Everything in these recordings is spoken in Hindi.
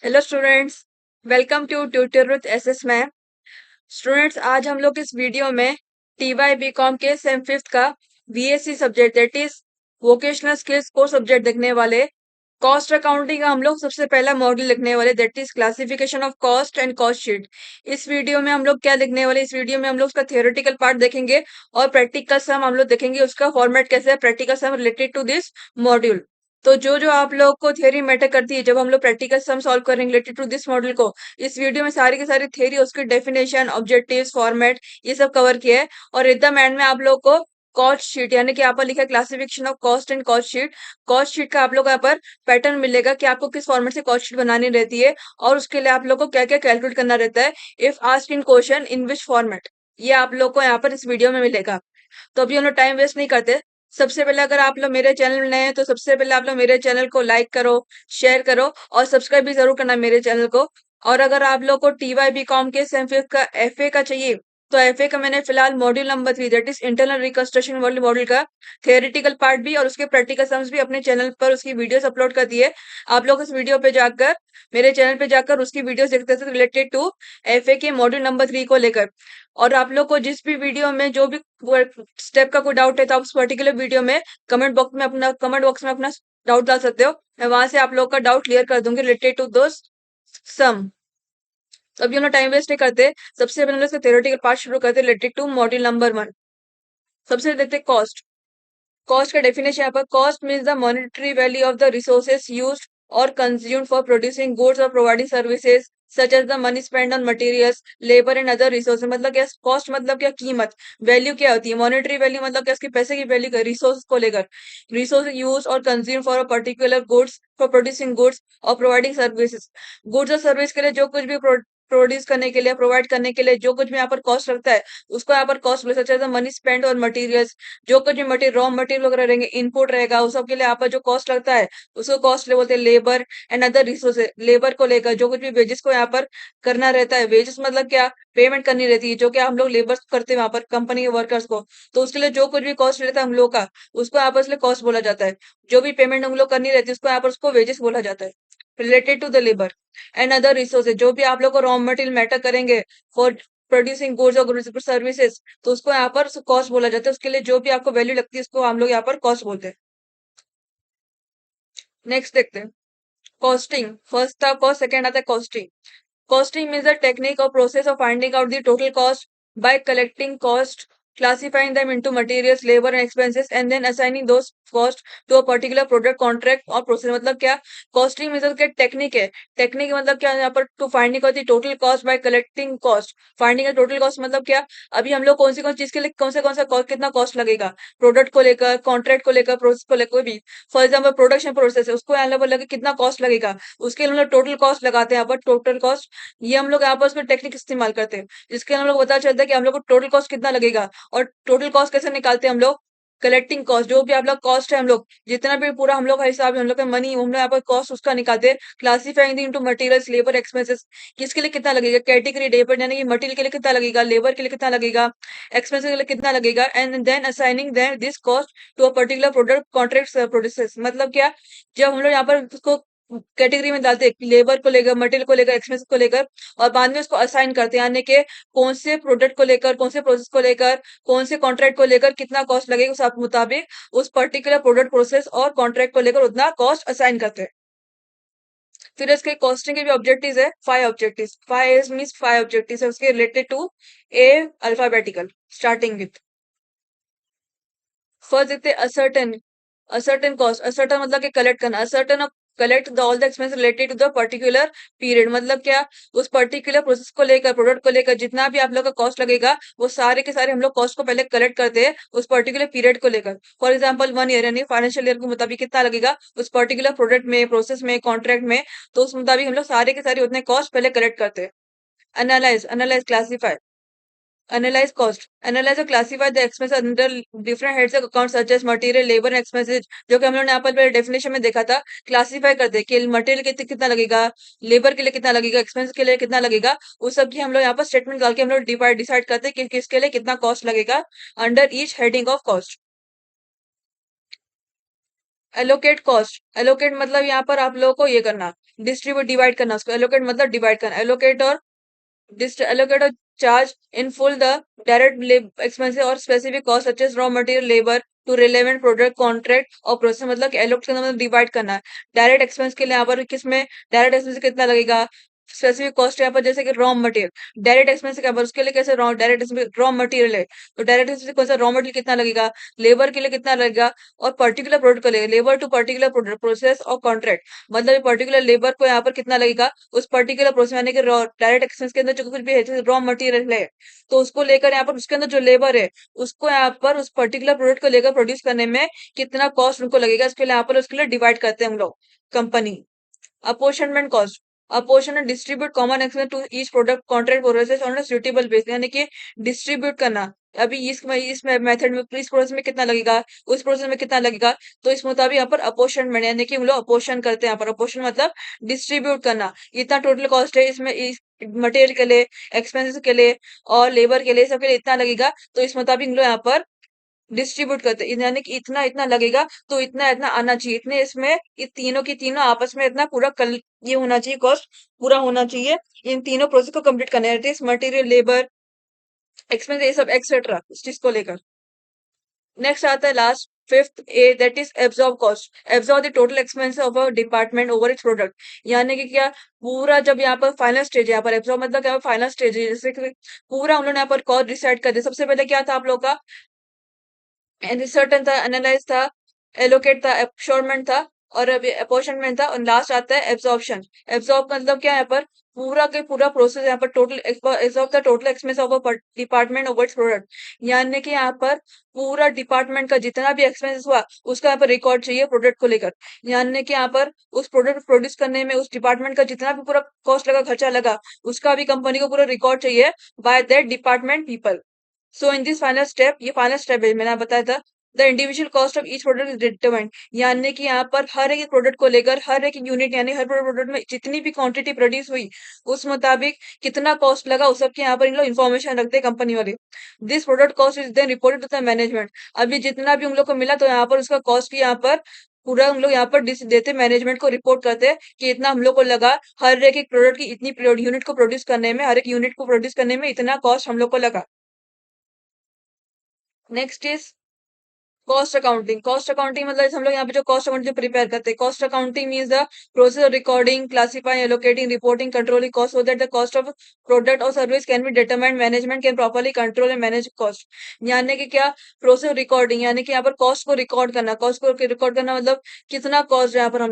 Hello students, welcome to tutor with SS ma'am. Students, आज हम लोग इस वीडियो में टीवाई बीकॉम के सेम फिफ्थ का VSC subject that is vocational skills core subject देखने वाले। कॉस्ट अकाउंटिंग का हम लोग सबसे पहला मॉड्यूल लिखने वाले that is classification of cost and cost sheet. इस वीडियो में हम लोग क्या लिखने वाले, इस वीडियो में हम लोग उसका थियोरेटिकल पार्ट देखेंगे और प्रैक्टिकल सम हम लोग देखेंगे, उसका फॉर्मेट कैसे है, practical some related to this module. तो जो जो आप लोग को थ्योरी मैटर करती है, जब हम लोग प्रैक्टिकल सम सॉल्व करेंगे रिलेटेड टू दिस मॉडल को, इस वीडियो में सारी की सारी थ्योरी, उसकी डेफिनेशन, ऑब्जेक्टिव्स, फॉर्मेट, ये सब कवर किया है। और एकदम एंड में आप लोग को कॉस्ट शीट, यानी कि यहाँ पर लिखा है classification of cost and cost sheet. Cost sheet का आप लोग को यहाँ पर पैटर्न मिलेगा कि आपको किस फॉर्मेट से कॉस्ट शीट बनानी रहती है और उसके लिए आप लोग को क्या क्या कैलकुलेट करना रहता है if asked in question in which format. ये आप लोग को यहाँ पर इस वीडियो में मिलेगा। तो अभी हम लोग टाइम वेस्ट नहीं करते। सबसे पहले अगर आप लोग मेरे चैनल में नए हैं तो सबसे पहले आप लोग मेरे चैनल को लाइक करो, शेयर करो और सब्सक्राइब भी जरूर करना मेरे चैनल को। और अगर आप लोग को टीवाई बीकॉम के सेम फिफ्थ का एफए का चाहिए तो एफए का मैंने फिलहाल module number 3 that is internal reconstruction वाले मॉड्यूल का थियोरेटिकल पार्ट भी और उसके प्रैक्टिकल सम्स भी अपने चैनल पर उसकी वीडियोस अपलोड कर दी है। आप लोग उस वीडियो पे जाकर, मेरे चैनल पे जाकर उसकी वीडियोस देखते हैं रिलेटेड टू एफए के मॉड्यूल नंबर 3 को लेकर। और आप लोग को जिस भी वीडियो में जो भी स्टेप का कोई डाउट है तो आप उस पर्टिकुलर वीडियो में कमेंट बॉक्स में अपना डाउट डाल सकते हो। मैं वहां से आप लोग का डाउट क्लियर कर दूंगी रिलेटेड टू दोस सम। तो अभी हम लोग टाइम वेस्ट नहीं करते, सबसे पहले हम लोग इसका थ्योरेटिकल पार्ट शुरू करते हैं रिलेटेड टू मॉड्यूल नंबर 1। सबसे पहले देखते हैं कॉस्ट। कॉस्ट का डेफिनेशन यहाँ पर, cost means the monetary value of the resources used और कंज्यूम्ड फॉर प्रोड्यूसिंग गुड्स और providing services such as the money spend on materials, labour and other resources. मतलब क्या कॉस्ट, मतलब क्या कीमत, वैल्यू क्या होती है, मॉनेटरी वैल्यू मतलब क्या उसके पैसे की वैल्यू, रिसोर्स को लेकर, रिसोर्स यूज और consume for a particular goods, for producing goods और प्रोवाइडिंग सर्विसेज। गुड्स और सर्विस के लिए जो कुछ भी प्रोड्यूस करने के लिए, प्रोवाइड करने के लिए जो कुछ भी यहाँ पर कॉस्ट लगता है उसको यहाँ पर कॉस्ट बोले, such as the money spend और मटीरियल्स। जो कुछ भी मटेरियल, रॉ मटेरियल वगैरह रहेंगे, इनपुट रहेगा, उस सब के लिए आप जो कॉस्ट लगता है उसको कॉस्ट बोलते हैं। Labour and other resources, labour को लेकर जो कुछ भी वेजेस को यहाँ पर करना रहता है, वेजेस मतलब क्या, पेमेंट करनी रहती है, जो कि हम लोग लेबर करते हैं वहां पर कंपनी के वर्कर्स को। तो उसके लिए जो कुछ भी कॉस्ट रहता है हम लोग का, उसको यहाँ पर इसलिए कॉस्ट बोला जाता है। जो भी पेमेंट हम लोग करनी रहती है उसको यहाँ पर उसको वेजेस बोला जाता है related to the labour and other resources. जो भी आप लोग को रॉ मटेरियल मैटर करेंगे फॉर प्रोड्यूसिंग गुड्स और सर्विसेज, तो उसको यहाँ पर कॉस्ट बोला जाता है। उसके लिए जो भी आपको वैल्यू लगती है उसको हम लोग यहाँ पर कॉस्ट बोलते हैं। नेक्स्ट देखते हैं कॉस्टिंग। फर्स्ट था कॉस्ट, सेकंड आता है costing. Costing means the technique or process of finding out the total cost by collecting cost, classifying them into materials, labor and expenses, and then assigning those cost to a particular product, contract और process। मतलब क्या, costing मतलब क्या टेक्निक है। टेक्निक मतलब क्या, यहाँ पर टू फाइंडिंग होती है total cost by collecting cost. Finding का टोटल कॉस्ट मतलब क्या, अभी हम लोग कौन सी चीज के लिए कौन सा कॉस्ट, कितना कॉस्ट लगेगा, प्रोडक्ट को लेकर, कॉन्ट्रैक्ट को लेकर, प्रोसेस को लेकर, कोई भी फॉर एग्जाम्पल प्रोडक्शन प्रोसेस है उसको यहाँ पर कितना कॉस्ट लगेगा, उसके लिए हम लोग टोटल कॉस्ट लगाते हैं यहाँ पर, टोटल कॉस्ट। ये हम लोग यहाँ पर उसमें टेक्निक इस्तेमाल करते हैं जिसके हम लोग पता चलता है कि हम लोग को टोटल कॉस्ट कितना लगेगा। और टोटल कॉस्ट कैसे निकालते हैं हम लोग, कलेक्टिंग कॉस्ट, जो भी आप लोग कॉस्ट है, हम लोग जितना भी पूरा हम लोग का हिसाब है, हम लोग का मनी, हम लोग यहाँ पर कॉस्ट उसका निकालते हैं। Classifying into materials, labour, expenses, किसके लिए कितना लगेगा, कैटेगरी लेबर यानी कि मटेरियल के लिए कितना लगेगा, लेबर के लिए कितना लगेगा, एक्सपेंसेस के लिए कितना लगेगा, and then assigning them this cost to a particular product, contract, producers. मतलब क्या, जब हम लोग यहाँ पर उसको कैटेगरी में डालते हैं, लेबर को लेकर, मटेरियल को लेकर, एक्सपेंस को लेकर, और बाद में उसको असाइन करते हैं, यानी कि कौन से प्रोडक्ट को लेकर, कौन से प्रोसेस को लेकर, कौन से कॉन्ट्रैक्ट को लेकर कितना कॉस्ट लगेगा, उस मुताबिक उस पर्टिकुलर प्रोडक्ट, प्रोसेस और कॉन्ट्रैक्ट को लेकर उतना कॉस्ट असाइन करते हैं। फिर इसके कॉस्टिंग के भी ऑब्जेक्टिव्स है, 5 ऑब्जेक्टिव्स। 5 मींस 5 ऑब्जेक्टिव्स है उसके related to a alphabetical, starting with first देखते हैं असर्टेन। असर्टेन कॉस्ट, असर्टेन मतलब कि कलेक्ट करना, ascertain collect the all the expense related to the particular period. मतलब क्या, उस पर्टिकुलर प्रोसेस को लेकर, प्रोडक्ट को लेकर जितना भी आप लोग का कॉस्ट लगेगा वो सारे के सारे हम लोग कॉस्ट को पहले कलेक्ट करते हैं उस पर्टिकुलर पीरियड को लेकर। फॉर एग्जाम्पल 1 ईयर यानी फाइनेंशियल ईयर के मुताबिक कितना लगेगा उस पर्टिकुलर प्रोडक्ट में, प्रोसेस में, कॉन्ट्रैक्ट में, तो उस मुताबिक हम लोग सारे के सारे उतने कॉस्ट पहले कलेक्ट करते हैं। Analyse, analyse classify, Analyze cost. Analyze or classify the expenses under different heads of account such as material, labor and expenses, जो कि हम लोग ने यहाँ पर पहले डेफिनेशन में देखा था। क्लासीफाई करते हैं कि मटेरियल के कितना लगेगा, लेबर के लिए कितना लगेगा, एक्सपेंस के लिए कितना लगेगा, उस सब की हम लोग यहाँ पर स्टेटमेंट डाल के हम लोग डिसाइड करते हैं कि किसके लिए कितना कॉस्ट लगेगा under each heading of cost. Allocate cost, allocate मतलब यहाँ पर आप लोगों को ये करना, डिस्ट्रीब्यूट डिवाइड करना, उसको एलोकेट मतलब डिवाइड करना, allocate or charge in full the direct expenses or specific cost such as raw material, labor to relevant product, contract और प्रोसेस, मतलब कि allocate करना मतलब डिवाइड करना है। डायरेक्ट एक्सपेंस के लिए यहाँ पर किसमें डायरेक्ट एक्सपेंस कितना लगेगा, स्पेसिफिक कॉस्ट यहाँ पर जैसे कि रॉ मटेरियल, डायरेक्ट एक्सपेंस क्या पर उसके लिए कैसे रॉ डायरेक्ट रॉ मटेरियल है, तो डायरेक्ट एक्सपेंस कौन सा रॉ मटेरियल कितना लगेगा, लेबर के लिए कितना लगेगा, और पर्टिकुलर प्रोडक्ट को लगेगा, labour to particular product process और कॉन्ट्रैक्ट, मतलब पर्टिकुलर लेबर को यहाँ पर कितना लगेगा उस पर्टिकुलर प्रोसेस, यानी कि डायरेक्ट एक्सपेंस के अंदर जो कुछ भी है जैसे रॉ मटेरियल है तो उसको लेकर यहाँ पर उसके अंदर जो लेबर है उसको यहाँ पर उस पर्टिकुलर प्रोडक्ट को लेकर प्रोड्यूस करने में कितना कॉस्ट उनको लगेगा, इसके लिए यहाँ पर उसके लिए डिवाइड करते हैं हम लोग company. Apportionment cost, apportion distribute common expense to each product contract process on a suitable base, यानी कि डिस्ट्रीब्यूट करना। अभी इस मेथड में इस प्रोसेस में कितना लगेगा, उस प्रोसेस में कितना लगेगा, तो इस मुताबिक यहाँ पर अपॉर्शनमेंट यानी कि हम लोग अपॉर्शन करते हैं। यहाँ पर अपॉर्शन मतलब डिस्ट्रीब्यूट करना, इतना टोटल कॉस्ट है इसमें, इस मटेरियल के लिए, एक्सपेंसेस के लिए और लेबर के लिए, सबके लिए इतना लगेगा, तो इस मुताबिक हम लोग यहाँ पर डिस्ट्रीब्यूट करते हैं, यानी कि इतना इतना लगेगा तो इतना इतना आना चाहिए, इतने इसमें ये तीनों की तीनों आपस में इतना पूरा कल ये होना चाहिए, कॉस्ट पूरा होना चाहिए इन तीनों प्रोसेस को कंप्लीट करने रहते हैं, मटेरियल, लेबर, एक्सपेंस, ये सब एक्सेट्रा इस चीज को लेकर। नेक्स्ट आता है last fifth A, that is absorb cost, absorb the total expense of a department over it's product, यानी कि क्या पूरा जब यहाँ पर फाइनल स्टेज है, यहाँ पर एब्जॉर्ब मतलब क्या फाइनल स्टेज है, जैसे कि पूरा हम लोग ने यहाँ पर कॉस्ट डिसाइड कर दिया। सबसे पहले क्या था आप लोग का सर्टेन था, एनालाइज था, एलोकेट था, एप्शोरमेंट था और अभी अपॉर्शनमेंट था, और लास्ट आता है एब्जॉर्प्शन। एब्जॉर्ब मतलब क्या है, यहाँ पर पूरा के पूरा प्रोसेस, यहाँ पर total absorb the total expense of a department over it's product, यानी कि यहाँ पर पूरा डिपार्टमेंट का जितना भी एक्सपेंस हुआ उसका यहाँ पर रिकॉर्ड चाहिए प्रोडक्ट को लेकर, यानी कि यहाँ पर उस प्रोडक्ट प्रोड्यूस करने में उस डिपार्टमेंट का जितना भी पूरा कॉस्ट लगा, खर्चा लगा, उसका भी कंपनी को पूरा रिकॉर्ड चाहिए by that department people. So in this final step, ये फाइनल स्टेप है, मैंने बताया था, the individual cost of each product is determined, यानी कि यहाँ पर हर एक प्रोडक्ट को लेकर हर एक यूनिट यानी हर प्रोडक्ट में जितनी भी क्वांटिटी प्रोड्यूस हुई उस मुताबिक कितना कॉस्ट लगा उस सबके यहाँ पर इन लोग इन्फॉर्मेशन रखते हैं कंपनी वाले। This product cost is then reported to the management, अभी जितना भी उन लोग को मिला तो यहाँ पर उसका कॉस्ट यहाँ पर पूरा हम लोग यहाँ पर देते मैनेजमेंट को, रिपोर्ट करते हैं कि इतना हम लोग को लगा, हर एक प्रोडक्ट की इतनी यूनिट को प्रोड्यूस करने में, हर एक यूनिट को प्रोड्यूस करने में इतना कॉस्ट हम लोग को लगा। Next is cost accounting. Cost accounting मतलब जैसे हम लोग यहाँ पे जो कॉस्ट अकाउंटिंग प्रिपेयर करते हैं, cost accounting means the process of recording, classifying, allocating, reporting, controlling cost so that the cost of product और service can be determined, management can properly control and manage cost, यानी कि क्या प्रोसेस रिकॉर्डिंग, यानी कि यहाँ पर कॉस्ट को रिकॉर्ड करना, कॉस्ट को रिकॉर्ड करना मतलब कितना कॉस्ट है यहाँ पर हम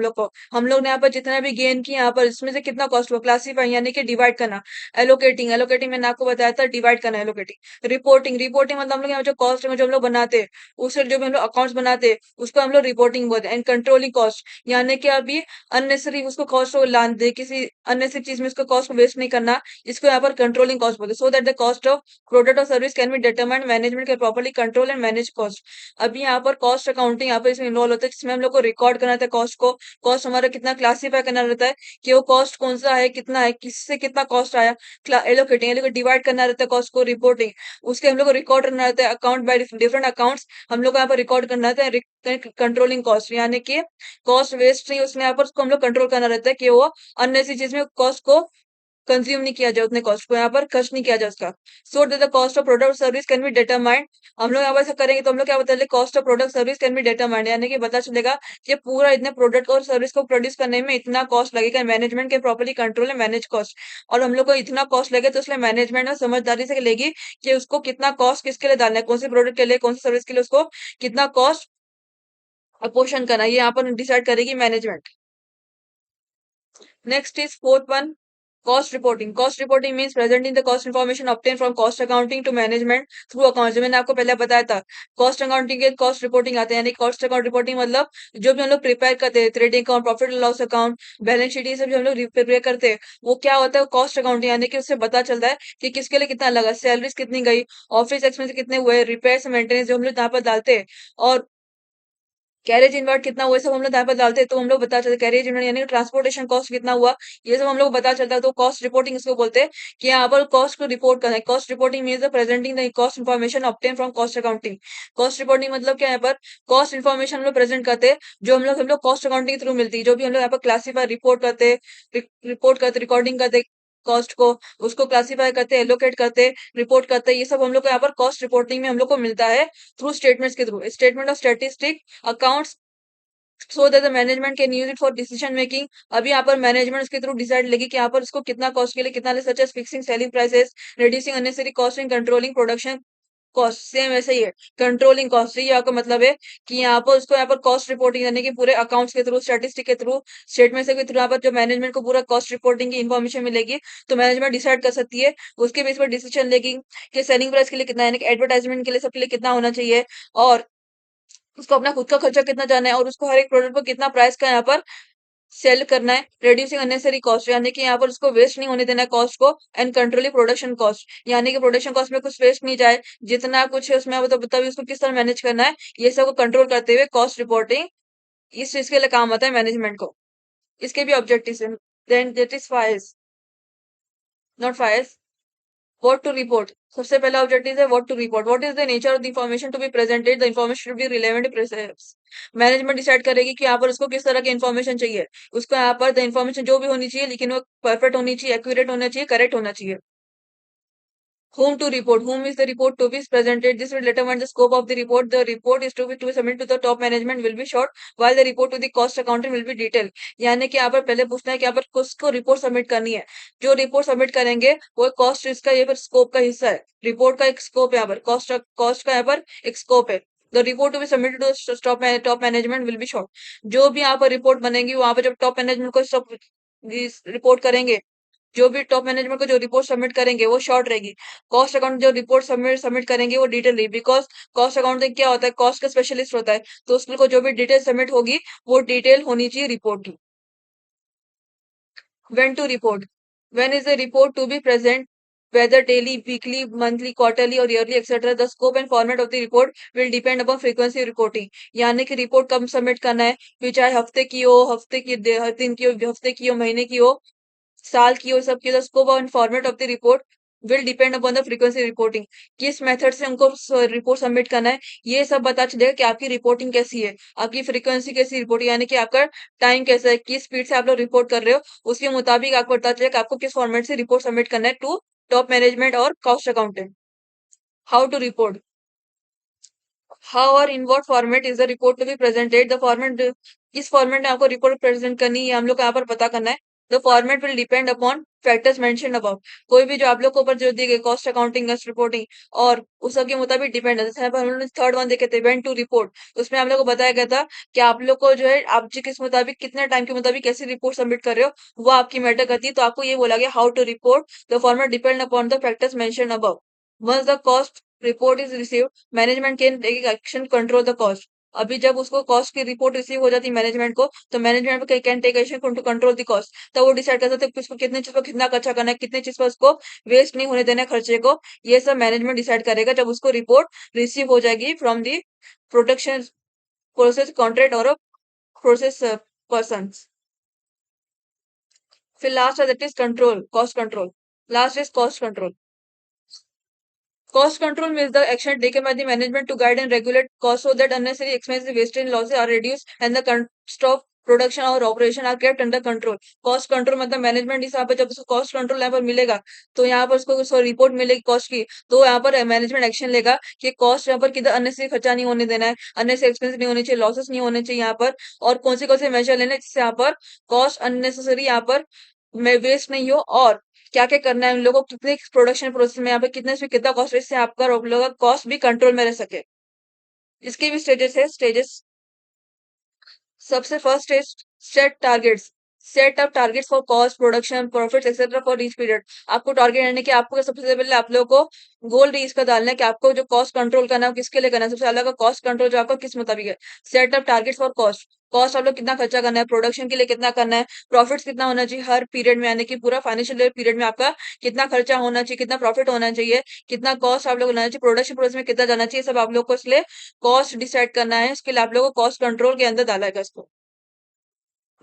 लोग ने यहाँ पर जितना भी गेन किया यहाँ पर इसमें से कितना कॉस्ट हुआ, क्लासिफाइंग यानी कि डिवाइड करना, एलोकेटिंग, एलोकेटिंग मैंने आपको बताया था डिवाइड करना, एलोकेटिंग, रिपोर्टिंग, रिपोर्टिंग मतलब हम लोग यहाँ जो कॉस्ट है जो हम लोग बनाते हैं उससे जो भी हम लोग अकाउंट्स बनाते हैं उसको हम लोग रिपोर्टिंग बोलते हैं। एंड कंट्रोलिंग कॉस्ट, यानी कि अभी अननेसेसरी उसको कॉस्ट को लान दे, किसी अननेसेसरी चीज में उसको कॉस्ट को वेस्ट नहीं करना, इसको यहाँ पर कंट्रोलिंग कॉस्ट बोलते हैं, so that the cost of product और service can be determined, management can properly control and manage cost. अभी यहाँ पर कॉस्ट अकाउंटिंग यहाँ पर इसमें इन्वॉल्व होता है, जिसमें हम लोग को रिकॉर्ड करना रहता है कॉस्ट को, कॉस्ट हमारा कितना क्लासीफाई करना रहता है कि वो कॉस्ट कौन सा है, कितना है, किससे कितना कॉस्ट आया, एलोकेटिंग डिवाइड करना रहता है कॉस्ट को, रिपोर्टिंग उसके हम लोग को रिकॉर्ड करना रहता है अकाउंट बाय डिफरेंट अकाउंट्स, हम लोग को यहाँ पर रिकॉर्ड करना रहता है, कंट्रोलिंग कॉस्ट यानी कि कॉस्ट वेस्ट नहीं उसमें यहाँ पर उसको हम लोग कंट्रोल करना रहता है कि वो अन्य सी चीज में कॉस्ट को कंज्यूम नहीं किया जाए, उतने कॉस्ट को यहाँ पर खर्च नहीं किया जाए उसका, सो that the cost of product service can be determined. हम लोग यहाँ पर ऐसा करेंगे तो हम लोग क्या बता cost of product service can be determined, यानी कि पता चलेगा कि पूरा इतने प्रोडक्ट और सर्विस को प्रोड्यूस करने में इतना कॉस्ट लगेगा, मैनेजमेंट के properly control and manage cost, और हम लोग को इतना कॉस्ट लगे तो इसलिए मैनेजमेंट और समझदारी से लेगी कि उसको कितना कॉस्ट किसके लिए डालना है, कौन से प्रोडक्ट के लिए, कौन सी सर्विस के लिए उसको कितना कॉस्ट अपोर्शन करना, ये यहाँ पर डिसाइड करेगी management. Next is fourth one, cost reporting. Cost reporting means presenting the cost information obtained from cost accounting to management through accounts. जो मैंने आपको पहले बताया था, cost accounting के cost reporting आते हैं, यानी cost account reporting मतलब जो भी हम लोग प्रिपेयर करते हैं, trading account, profit loss account, balance sheet, ये सब जो हम लोग प्रिपेयर करते हैं वो क्या होता है, कॉस्ट अकाउंटिंग, यानी कि उससे पता चलता है कि किसके लिए कितना लगा, सैलरीज कितनी गई, ऑफिस एक्सपेंस कितने हुए, रिपेयर मेंटेनेंस जो हम लोग यहाँ पर डालते हैं, और कैरेज इनवर्ट कितना हुआ, ये सब हम लोग यहाँ पर डालते हैं तो हम लोग पता चलता है कैरेज इनवर्ट यानी ट्रांसपोर्टेशन कॉस्ट कितना हुआ, ये सब हम लोग पता चलता है। तो कॉस्ट रिपोर्टिंग इसको बोलते हैं कि यहाँ पर कॉस्ट को रिपोर्ट करना है। Cost reporting means presenting the cost information obtain from cost accounting. Cost reporting मतलब क्या है, यहाँ पर कॉस्ट इन्फॉर्मेशन हम लोग प्रेजेंट करते हैं जो हम लोग कॉस्ट अकाउंटिंग के थ्रू मिलती है, जो भी हम लोग यहाँ पर क्लासीफाई रिपोर्ट करते, रिपोर्ट करते, रिकॉर्डिंग करते कॉस्ट को, उसको क्लासीफाई करते, एलोकेट करते, रिपोर्ट करते, ये सब हम लोग को यहाँ पर कॉस्ट रिपोर्टिंग में हम लोग को मिलता है थ्रू स्टेटमेंट्स के through. Statement of statistic accounts so that the management can use it for decision making. अभी यहाँ पर मैनेजमेंट उसके थ्रू डिसाइड लेगी कि यहाँ पर उसको कितना कॉस्ट के लिए कितना ले, such as fixing selling prices, reducing unnecessary cost and controlling production cost. Same ऐसे ही है कंट्रोलिंग कॉस्ट, ये आपका मतलब है कि यहाँ पर उसको यहाँ पर कॉस्ट रिपोर्टिंग यानी कि पूरे अकाउंट्स के थ्रू, स्टैटिस्टिक के थ्रू, स्टेटमेंट के थ्रू यहाँ पर जो मैनेजमेंट को पूरा कॉस्ट रिपोर्टिंग की इन्फॉर्मेशन मिलेगी तो मैनेजमेंट डिसाइड कर सकती है, उसके बेस पर डिसीजन लेगी कि सेलिंग प्राइस के लिए कितना, यानी कि एडवर्टाइजमेंट के लिए सबके लिए कितना होना चाहिए, और उसको अपना खुद का खर्चा कितना जाना है, और उसको हर एक प्रोडक्ट पर कितना प्राइस का यहाँ पर सेल करना है। रिड्यूसिंग अननेसेसरी कॉस्ट यानी कि यहाँ पर उसको वेस्ट नहीं होने देना है कॉस्ट को, एंड कंट्रोलिंग प्रोडक्शन कॉस्ट यानी कि प्रोडक्शन कॉस्ट में कुछ वेस्ट नहीं जाए, जितना कुछ है उसमें आप तभी उसको किस तरह मैनेज करना है, ये सब को कंट्रोल करते हुए कॉस्ट रिपोर्टिंग इस चीज के लिए काम आता है मैनेजमेंट को। इसके भी ऑब्जेक्टिव है। Then that is files, not files, what to report. सबसे पहला ऑब्जेक्टिव है what to report. What is the nature of the information to be presented, the information should be relevant precise. Management decide करेगी कि यहाँ पर उसको किस तरह की इन्फॉर्मेशन चाहिए, उसको यहाँ पर द इन्फॉर्मेशन जो भी होनी चाहिए लेकिन वो परफेक्ट होनी चाहिए, एक्यूरेट होना चाहिए, करेक्ट होना चाहिए। Whom to report? Whom is the report to be presented? This will determine the scope of the report. The report is to be submitted to the top management will be short, while the report to the cost accountant will be detailed. यानी कि यहाँ पर पहले पूछना है कि यहाँ पर किसको रिपोर्ट सबमिट करनी है। जो रिपोर्ट सबमिट करेंगे वो कॉस्ट इसका ये पर स्कोप का हिस्सा है। रिपोर्ट का एक स्कोप है, यहाँ पर कॉस्ट का यहाँ पर एक स्कोप है। The report to be submitted to top management will be short. जो भी यहाँ पर रिपोर्ट बनेगी वहां पर जब टॉप मैनेजमेंट को सब रिपोर्ट करेंगे, जो भी टॉप मैनेजमेंट को जो रिपोर्ट सबमिट करेंगे वो शॉर्ट रहेगी। कॉस्ट अकाउंट जो रिपोर्ट सबमिट करेंगे वो डिटेल रहेगी, बिकॉज कॉस्ट अकाउंटिंग क्या होता है, कॉस्ट का स्पेशलिस्ट होता है, तो उसको जो भी डिटेल सबमिट होगी वो डिटेल होनी चाहिए रिपोर्ट की। When to report? When is the report to be present? Whether daily, weekly, monthly, quarterly or yearly, etc. The scope and format of the report will depend upon frequency of reporting. यानी कि रिपोर्ट कब सबमिट करना है, फिर चाहे हफ्ते की हो, हफ्ते की दिन की हो, हफ्ते की हो, महीने की हो, साल की हो, सब की। The scope and format of the report will depend upon the frequency reporting. किस मेथड से हमको रिपोर्ट सबमिट करना है, ये सब पता चलेगा कि आपकी रिपोर्टिंग कैसी है, आपकी फ्रीक्वेंसी कैसी रिपोर्टिंग, यानी कि आपका टाइम कैसा है, किस स्पीड से आप लोग रिपोर्ट कर रहे हो, उसके मुताबिक आपको पता चलेगा कि आपको किस फॉर्मेट से रिपोर्ट सबमिट करना है टू टॉप मैनेजमेंट और cost accountant. How to report? How और in what format is the report to be presented? The format, किस फॉर्मेट में आपको रिपोर्ट प्रेजेंट करनी है हम लोग को यहाँ पर पता करना है। The format will depend upon factors mention above. कोई भी जो आप लोग को ऊपर जो दी गई कॉस्ट अकाउंटिंग, कॉस्ट रिपोर्टिंग और उस सब के मुताबिक डिपेंड है। जैसे यहाँ पर हम लोग थर्ड वन देखे थे व्हेन टू रिपोर्ट, उसमें आप लोग को बताया गया था कि आप लोग को जो है आप जी किस मुताबिक कितने टाइम के मुताबिक कैसी रिपोर्ट सबमिट कर रहे हो वो आपकी मैटर करती है। तो आपको ये बोला गया how to report, the format depend upon the factors mention above. Once the cost report is receive, management can take action control the cost. अभी जब उसको कॉस्ट की रिपोर्ट रिसीव हो जाती है मैनेजमेंट को, तो management can take action to control the cost. तब वो डिसाइड कर सकते हैं कि उसको कितने चीज पर कितना खर्चा करना है, कितने चीज पर उसको वेस्ट नहीं होने देना है खर्चे को। ये सब मैनेजमेंट डिसाइड करेगा जब उसको रिपोर्ट रिसीव हो जाएगी from the production process contract और प्रोसेस पर्सन। फिर लास्ट है that is control, cost control. Last is cost control. Cost control means the action taken by the management to guide and regulate costs so that unnecessary expenses, wastage, and losses are reduced and the cost of production और operation are kept under control. Cost control मतलब मैनेजमेंट हिसाब पे जब उसको कॉस्ट कंट्रोल यहाँ पर मिलेगा तो यहाँ पर उसको रिपोर्ट मिलेगी कॉस्ट की, तो यहाँ पर मैनेजमेंट एक्शन लेगा कि कॉस्ट यहाँ पर किधर अननेसेसरी खर्चा नहीं होने देना है, अननेसेसरी एक्सपेंस नहीं होने चाहिए, लॉसेस नहीं होने चाहिए यहाँ पर, और कौन से मेजर लेने जिससे यहाँ पर कॉस्ट अननेसेसरी यहाँ पर वेस्ट नहीं हो, और क्या क्या करना है उन लोगों को, कितने प्रोडक्शन प्रोसेस में यहाँ पे कितने से कितना कॉस्ट, इससे आपका लोगों का कॉस्ट भी कंट्रोल में रह सके। इसके भी स्टेजेस है, स्टेजेस। सबसे first stage set targets. Set up targets for cost production profits etcetera for each period. आपको टारगेट यानी कि आपको सबसे पहले आप लोगों को गोल रीच का डालना है कि आपको जो कॉस्ट कंट्रोल करना है वो किसके लिए करना है। सबसे अलग का कॉस्ट कंट्रोल जो आपका किस मुताबिक है। Set up targets for cost, cost आप लोग कितना खर्चा करना है, प्रोडक्शन के लिए कितना करना है, प्रॉफिट्स कितना होना चाहिए हर पीरियड में, यानी कि पूरा फाइनेंशियल ईयर पीरियड में आपका कितना खर्चा होना चाहिए, कितना प्रॉफिट होना चाहिए, कितना कॉस्ट आप लोग लाना चाहिए, प्रोडक्शन प्रोसेस में कितना जाना चाहिए, सब आप लोग को इसलिए कॉस्ट डिसाइड करना है। इसके लिए आप लोग को कॉस्ट कंट्रोल के अंदर डाला है इसको।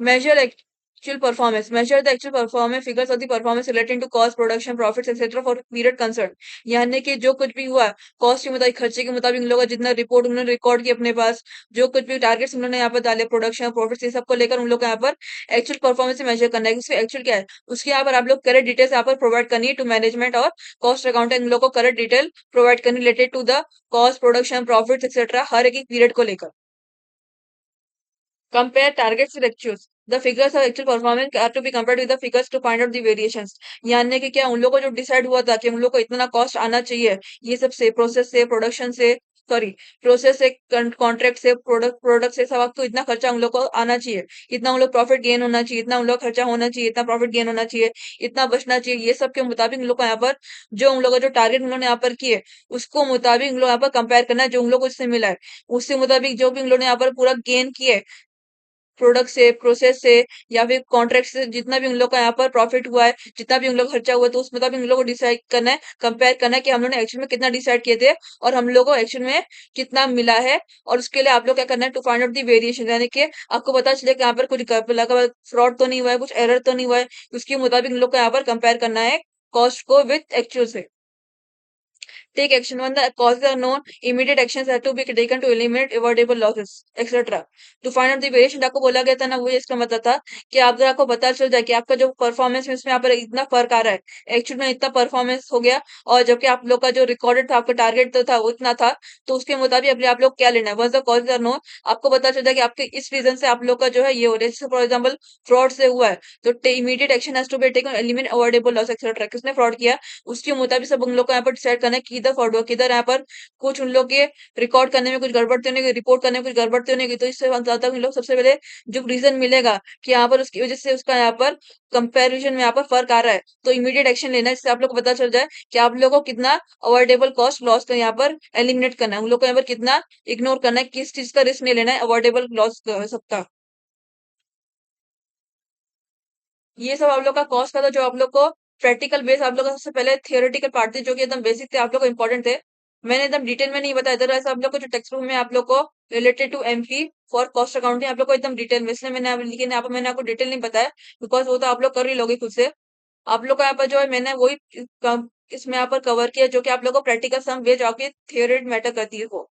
Measure actual performance. Measure the actual performance figures of the performance relating to cost, production, profits, etc. for period concerned. यानी कि जो कुछ भी हुआ कॉस्ट के मुताबिक, खर्चे के मुताबिक इन लोगों का जितना रिपोर्ट उन्होंने रिकॉर्ड किया अपने पास, जो कुछ भी टारगेट्स उन्होंने यहाँ पर डाले प्रोडक्शन प्रॉफिट्स ये सबको लेकर उन लोग को यहाँ पर एक्चुअल परफॉर्मेंस से मेजर करना है। उसके एक्चुअल क्या है उसके यहाँ पर आप लोग करेक्ट डिटेल्स यहाँ पर प्रोवाइड करनी है टू मैनेजमेंट और कॉस्ट अकाउंटेंट। इन लोग को करेक्ट डिटेल प्रोवाइड करनी related to the cost production profits etcetera हर एक पीरियड को लेकर। Compare targets with actuals. The figures of actual performance are to be compared with the figures to find out the variations. यानी कि क्या उन लोगों को जो डिसाइड हुआ था कि उन लोग को इतना कॉस्ट आना चाहिए, ये सब से प्रोसेस से प्रोडक्शन से सॉरी प्रोसेस से कॉन्ट्रैक्ट से प्रोडक्ट प्रोडक्ट से सब आपको इतना खर्चा उन लोग को आना चाहिए, इतना उन लोग प्रॉफिट गेन होना चाहिए, इतना उन लोग खर्चा होना चाहिए, इतना प्रॉफिट गेन होना चाहिए, इतना बचना चाहिए। ये सब के मुताबिक उन लोग को यहाँ पर जो उन लोगों का जो टारगेट उन्होंने यहाँ पर किए उसको मुताबिक उन लोग यहाँ पर कंपेयर करना है जो उन लोग को इससे मिला है उससे मुताबिक जो भी उन लोगों ने यहाँ पर पूरा गेन किया है प्रोडक्ट से प्रोसेस से या फिर कॉन्ट्रैक्ट से, जितना भी उन लोग का यहाँ पर प्रॉफिट हुआ है, जितना भी उन लोग खर्चा हुआ है, तो उस मुताबिक उन लोग को डिसाइड करना है, कंपेयर करना है कि हम लोग ने एक्चुअल में कितना डिसाइड किए थे और हम लोग को एक्चुअल में कितना मिला है। और उसके लिए आप लोग क्या करना है to find out the variation, यानी कि आपको पता चले कि यहाँ पर कुछ फ्रॉड तो नहीं हुआ है, कुछ एरर तो नहीं हुआ है, उसके मुताबिक उन लोग को यहाँ पर कंपेयर करना है कॉस्ट को विथ एक्चुअल से। Take action when the causes are known. Immediate actions have to be taken to eliminate avoidable losses, etc. To find out the variation आपको बोला गया था ना, वो इसका मतलब था कि आप अगर आपको पता चल जाए कि आपका जो परफॉर्मेंस में इसमें यहाँ पर इतना फर्क आ रहा है, एक्चुअल में इतना परफॉर्मेंस हो गया और जबकि आप लोग का जो रिकॉर्डेड था आपका टारगेट तो था वो इतना था, तो उसके मुताबिक अपने आप लोग क्या लेना है। Once the causes are known, आपको पता चल जाए कि आपके इस रीजन से आप लोग का जो है ये हो रहा है, जैसे फॉर एग्जाम्पल फ्रॉड से हुआ है तो immediate action has to be taken eliminate avoidable loss etcetera. किसने फ्रॉड किया उसके मुताबिक सब उन लोग को यहाँ पर डिसाइड करना है कि किधर फ्रॉड हुआ, किधर यहाँ पर कुछ उन लोग के रिकॉर्ड करने में कुछ गड़बड़ तो नहीं गई, रिपोर्ट करने में कुछ गड़बड़ तो नहीं गई। तो इससे ज्यादा उन लोग सबसे पहले जो रीजन मिलेगा कि यहाँ पर उसकी वजह से उसका यहाँ पर कंपैरिजन में यहाँ पर फर्क आ रहा है, तो इमीडिएट एक्शन लेना है जिससे आप लोग को पता चल जाए कि आप लोगों को कितना अवॉइडेबल कॉस्ट लॉस का यहाँ पर एलिमिनेट करना है, उन लोग को यहाँ पर कितना इग्नोर करना है, किस चीज का रिस्क नहीं लेना है अवॉइडेबल लॉस सबका। ये सब आप लोग का कॉस्ट का था जो आप लोग को प्रैक्टिकल बेस आप लोग का सबसे पहले थियोरेटिकल पार्ट थे जो कि एकदम बेसिक थे, आप लोग को इंपॉर्टेंट थे। मैंने एकदम डिटेल में नहीं बताया था, वैसे आप लोग को जो टेक्स्ट बुक में आप लोग को related to MP for cost accounting आप लोग को एकदम डिटेल में, इसलिए लेकिन यहाँ पर मैंने आपको डिटेल नहीं बताया बिकॉज वो तो आप लोग कर ही लोगे खुद से। आप लोग का यहाँ पर जो है मैंने वही इसमें यहाँ पर कवर किया जो कि आप लोग को प्रैक्टिकल सम वे जो आपकी थियोरी मैटर करती है वो।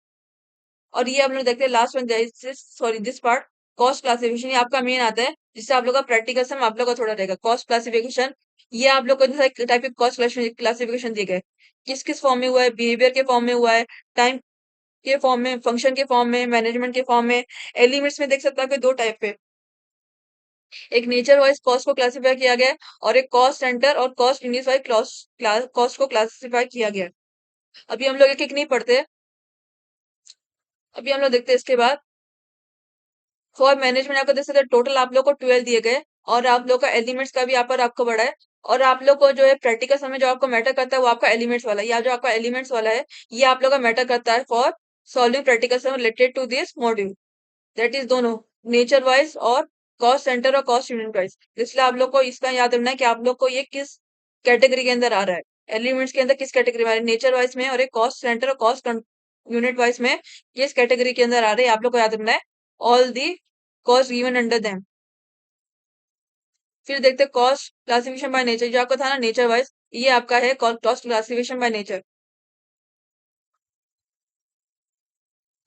और ये हम लोग देखते हैं last one, sorry this part cost classification, ये आपका मेन आता है जिससे आप लोग का प्रैक्टिकल सम आप लोग का थोड़ा रहेगा। कॉस्ट क्लासिफिकेशन ये आप लोग को टाइप ऑफ कॉस्ट क्लासिफिकेशन दिए गए, किस किस फॉर्म में हुआ है, बिहेवियर के फॉर्म में हुआ है, टाइम के फॉर्म में, फंक्शन के फॉर्म में, मैनेजमेंट के फॉर्म में। एलिमेंट्स में देख सकते हो कि दो टाइप पे, एक नेचर वाइज कॉस्ट को क्लासिफाई किया गया है और एक कॉस्ट सेंटर और कॉस्ट यूनिफाइड कॉस्ट को क्लासिफाई किया गया है। अभी हम लोग एक एक नहीं पढ़ते, अभी हम लोग देखते हैं इसके बाद। फॉर मैनेजमेंट आपको देख सकते हैं टोटल आप लोग को 12 दिए गए और आप लोग का एलिमेंट्स का भी यहाँ पर आपको बड़ा है। और आप लोग को जो है प्रैक्टिकल समय जो आपको मैटर करता है वो आपका एलिमेंट्स वाला है, या जो आपका एलिमेंट्स वाला है ये आप लोग का मैटर करता है फॉर सॉल्विंग प्रैक्टिकल समय related to this module. That is दोनों नेचर वाइज और कॉस्ट सेंटर और कॉस्ट यूनिट वाइज। इसलिए आप लोग को इसका याद रखना है कि आप लोग को ये किस कैटेगरी के अंदर आ रहा है, एलिमेंट्स के अंदर किस कैटेगरी में आ रहा है, नेचर वाइज में, और एक कॉस्ट सेंटर और कॉस्ट यूनिट वाइज में किस कैटेगरी के अंदर आ रहे हैं आप लोग को याद रखना है। All the cost given under them. फिर देखते हैं कॉस्ट क्लासिफिकेशन बाय नेचर, जो आपका था ना नेचर वाइज, ये आपका है cost classification by nature.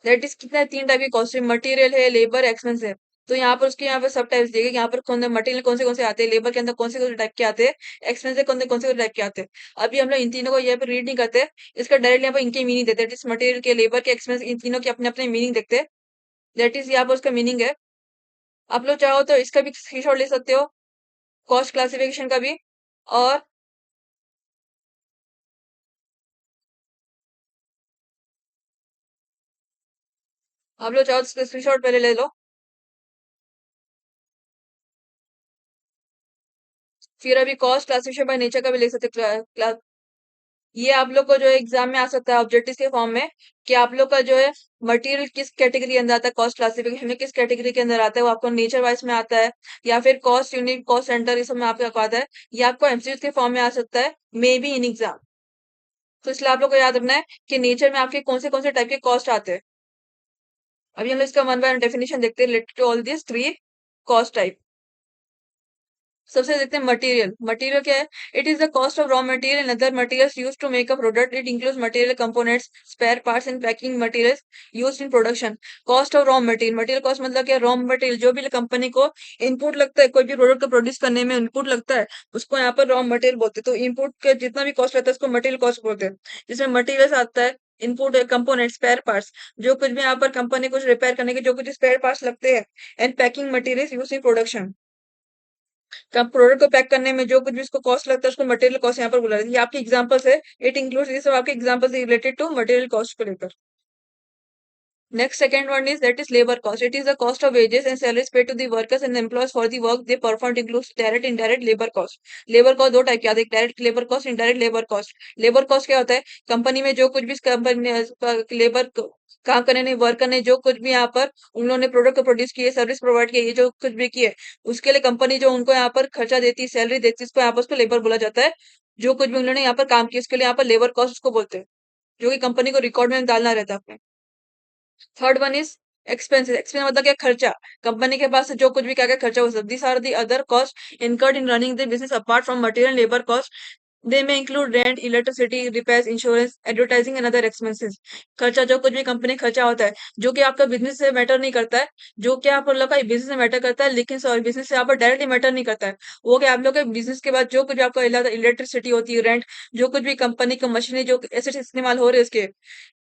That is कितना है, तीन टाइप की कॉस्ट है, मटेरियल है, लेबर, एक्सपेंस है। तो यहाँ पर उसके यहाँ पर सब टाइप्स दिए गए, यहाँ पर मटेरियल कौन से आते हैं, लेबर के अंदर कौन से टाइप के आते हैं, एक्सपेंस है कौन से टाइप के आते हैं। अभी हम लोग इन तीनों को यहाँ पर रीड नहीं करते, इसका डायरेक्ट यहाँ पर इनके मीनिंग देते हैं। इस मटेरियल के, लेबर के, एक्सपेंस, इन तीनों के अपने अपने मीनिंग देखते हैं। दैट इज यहाँ पर उसका मीनिंग है। आप लोग चाहो तो इसका भी स्क्रीनशॉट ले सकते हो, कॉस्ट क्लासिफिकेशन का भी। और आप लोग चाहो तो स्क्रीनशॉट पहले ले लो। फिर अभी कॉस्ट क्लासिफिकेशन बाय नेचर का भी ले सकते हैं। ये आप लोग को जो है एग्जाम में आ सकता है ऑब्जेक्टिव के फॉर्म में, कि आप लोग का जो है मटेरियल किस कैटेगरी के अंदर आता है, कॉस्ट क्लासिफिकेशन में किस कैटेगरी के अंदर आता है, वो आपको नेचर वाइज में आता है या फिर कॉस्ट यूनिट, कॉस्ट सेंटर, ये सब में आपको आता है। ये आपको एमसीक्यू के फॉर्म में आ सकता है, मे बी इन एग्जाम। तो इसलिए आप लोग को याद रखना है कि नेचर में आपके कौन से टाइप के कॉस्ट आते हैं। अभी हम लोग इसका वन बाय वन डेफिनेशन देखते हैं related to all this three cost type. सबसे देखते हैं मटेरियल। मटेरियल क्या है? It is the cost of raw material and other materials used to make a product. It includes material components, spare parts and packing materials used in production. Cost of raw material, material cost मतलब क्या? रॉ मटेरियल जो भी कंपनी को इनपुट लगता है, कोई भी प्रोडक्ट को प्रोड्यूस करने में इनपुट लगता है, उसको यहाँ पर रॉ मटेरियल बोलते हैं। तो इनपुट के जितना भी कॉस्ट रहता है उसको मटेरियल कॉस्ट बोलते हैं, जिसमें मटेरियल्स आता है, इनपुट कंपोनेंट, स्पेयर पार्ट्स, जो कुछ भी यहाँ पर कंपनी कुछ रिपेयर करने के जो कुछ स्पेयर पार्ट्स लगते हैं, and packing materials use in production. तो आप प्रोडक्ट को पैक करने में जो कुछ भी उसको कॉस्ट लगता है उसको मटेरियल कॉस्ट यहाँ पर बोला जाता है। ये आपके एग्जांपल्स है, इट इंक्लूड्स, ये सब आपके examples related to material cost को लेकर। Next, second one is that is labor cost. It is the cost of wages and salaries paid to the workers and employees for the work they performed, includes direct indirect labor cost. Labour cost दो टाइप के आते हैं, direct labour cost, indirect labour cost. Labour cost क्या होता है? कंपनी में जो कुछ भी कंपनी लेबर काम करने ने, वर्कर ने जो कुछ भी यहाँ पर उन्होंने प्रोडक्ट को प्रोड्यूस किए, सर्विस प्रोवाइड किए, ये जो कुछ भी किए, उसके लिए कंपनी जो उनको यहाँ पर खर्चा देती है, सैलरी देती है, इसको यहाँ पर उसको लेबर बोला जाता है। जो कुछ भी उन्होंने यहाँ पर काम किया उसके लिए यहाँ पर लेबर कॉस्ट उसको बोलते हैं, जो कि कंपनी को रिकॉर्ड में डालना रहता है अपने। Third one is expenses. Expense मतलब क्या? खर्चा। कंपनी के पास से जो कुछ भी क्या क्या खर्चा हो सकता है। These are the other cost incurred in running the business apart from material labour cost. They में include rent, electricity, repairs, insurance, advertising and other expenses. खर्चा जो कुछ भी कंपनी खर्चा होता है, जो कि आपका बिजनेस से मैटर नहीं करता है, जो कि आप लोग का बिजनेस से मैटर करता है, लेकिन सॉरी बिजनेस से आप डायरेक्टली मैटर नहीं करता है। वो क्या? आप लोग के बिजनेस के बाद जो कुछ भी आपका इलेक्ट्रिसिटी होती है, रेंट, जो कुछ भी कंपनी की मशीनें जो ऐसे इस्तेमाल हो रहे हैं, उसके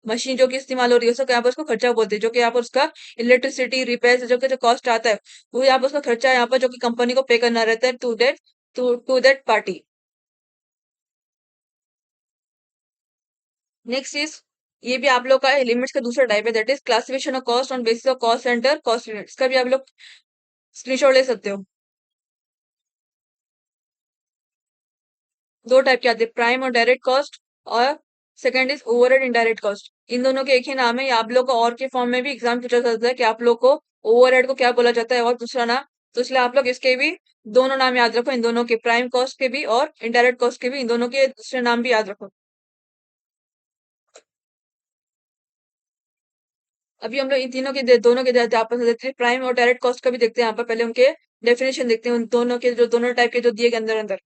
मशीन जो कि इस्तेमाल हो रही है, उसको यहाँ पर उसको खर्चा बोलते हैं, जो कि यहाँ पर उसका इलेक्ट्रिसिटी, रिपेयर जो कि जो कॉस्ट आता है, वो यहाँ पर उसका खर्चा है यहाँ पर, जो कि कंपनी को पे करना रहता है to that party. Next is, ये भी आप लोग का लिमिट्स का दूसरा टाइप है, that is classification of cost on basis of cost centre, cost units का भी आप लोग स्क्रीनशॉट ले सकते हो। दो टाइप के आते हैं, प्राइम और डायरेक्ट कॉस्ट, और second is overhead indirect cost. इन दोनों के एक ही नाम है, ये आप लोग को और के फॉर्म में भी एग्जाम पूछा जाता है कि आप लोग को ओवरहेड को क्या बोला जाता है और दूसरा नाम। तो इसलिए आप लोग इसके भी दोनों नाम याद रखो, इन दोनों के, प्राइम कॉस्ट के भी और इनडायरेक्ट कॉस्ट के भी, इन दोनों के दूसरे नाम भी याद रखो। अभी हम लोग इन तीनों के दोनों के आपस में देखते हैं, प्राइम और डायरेक्ट कॉस्ट का भी देखते हैं यहाँ पर। पहले उनके डेफिनेशन देखते हैं, उन दोनों के जो दोनों टाइप के जो दिए गए अंदर अंदर।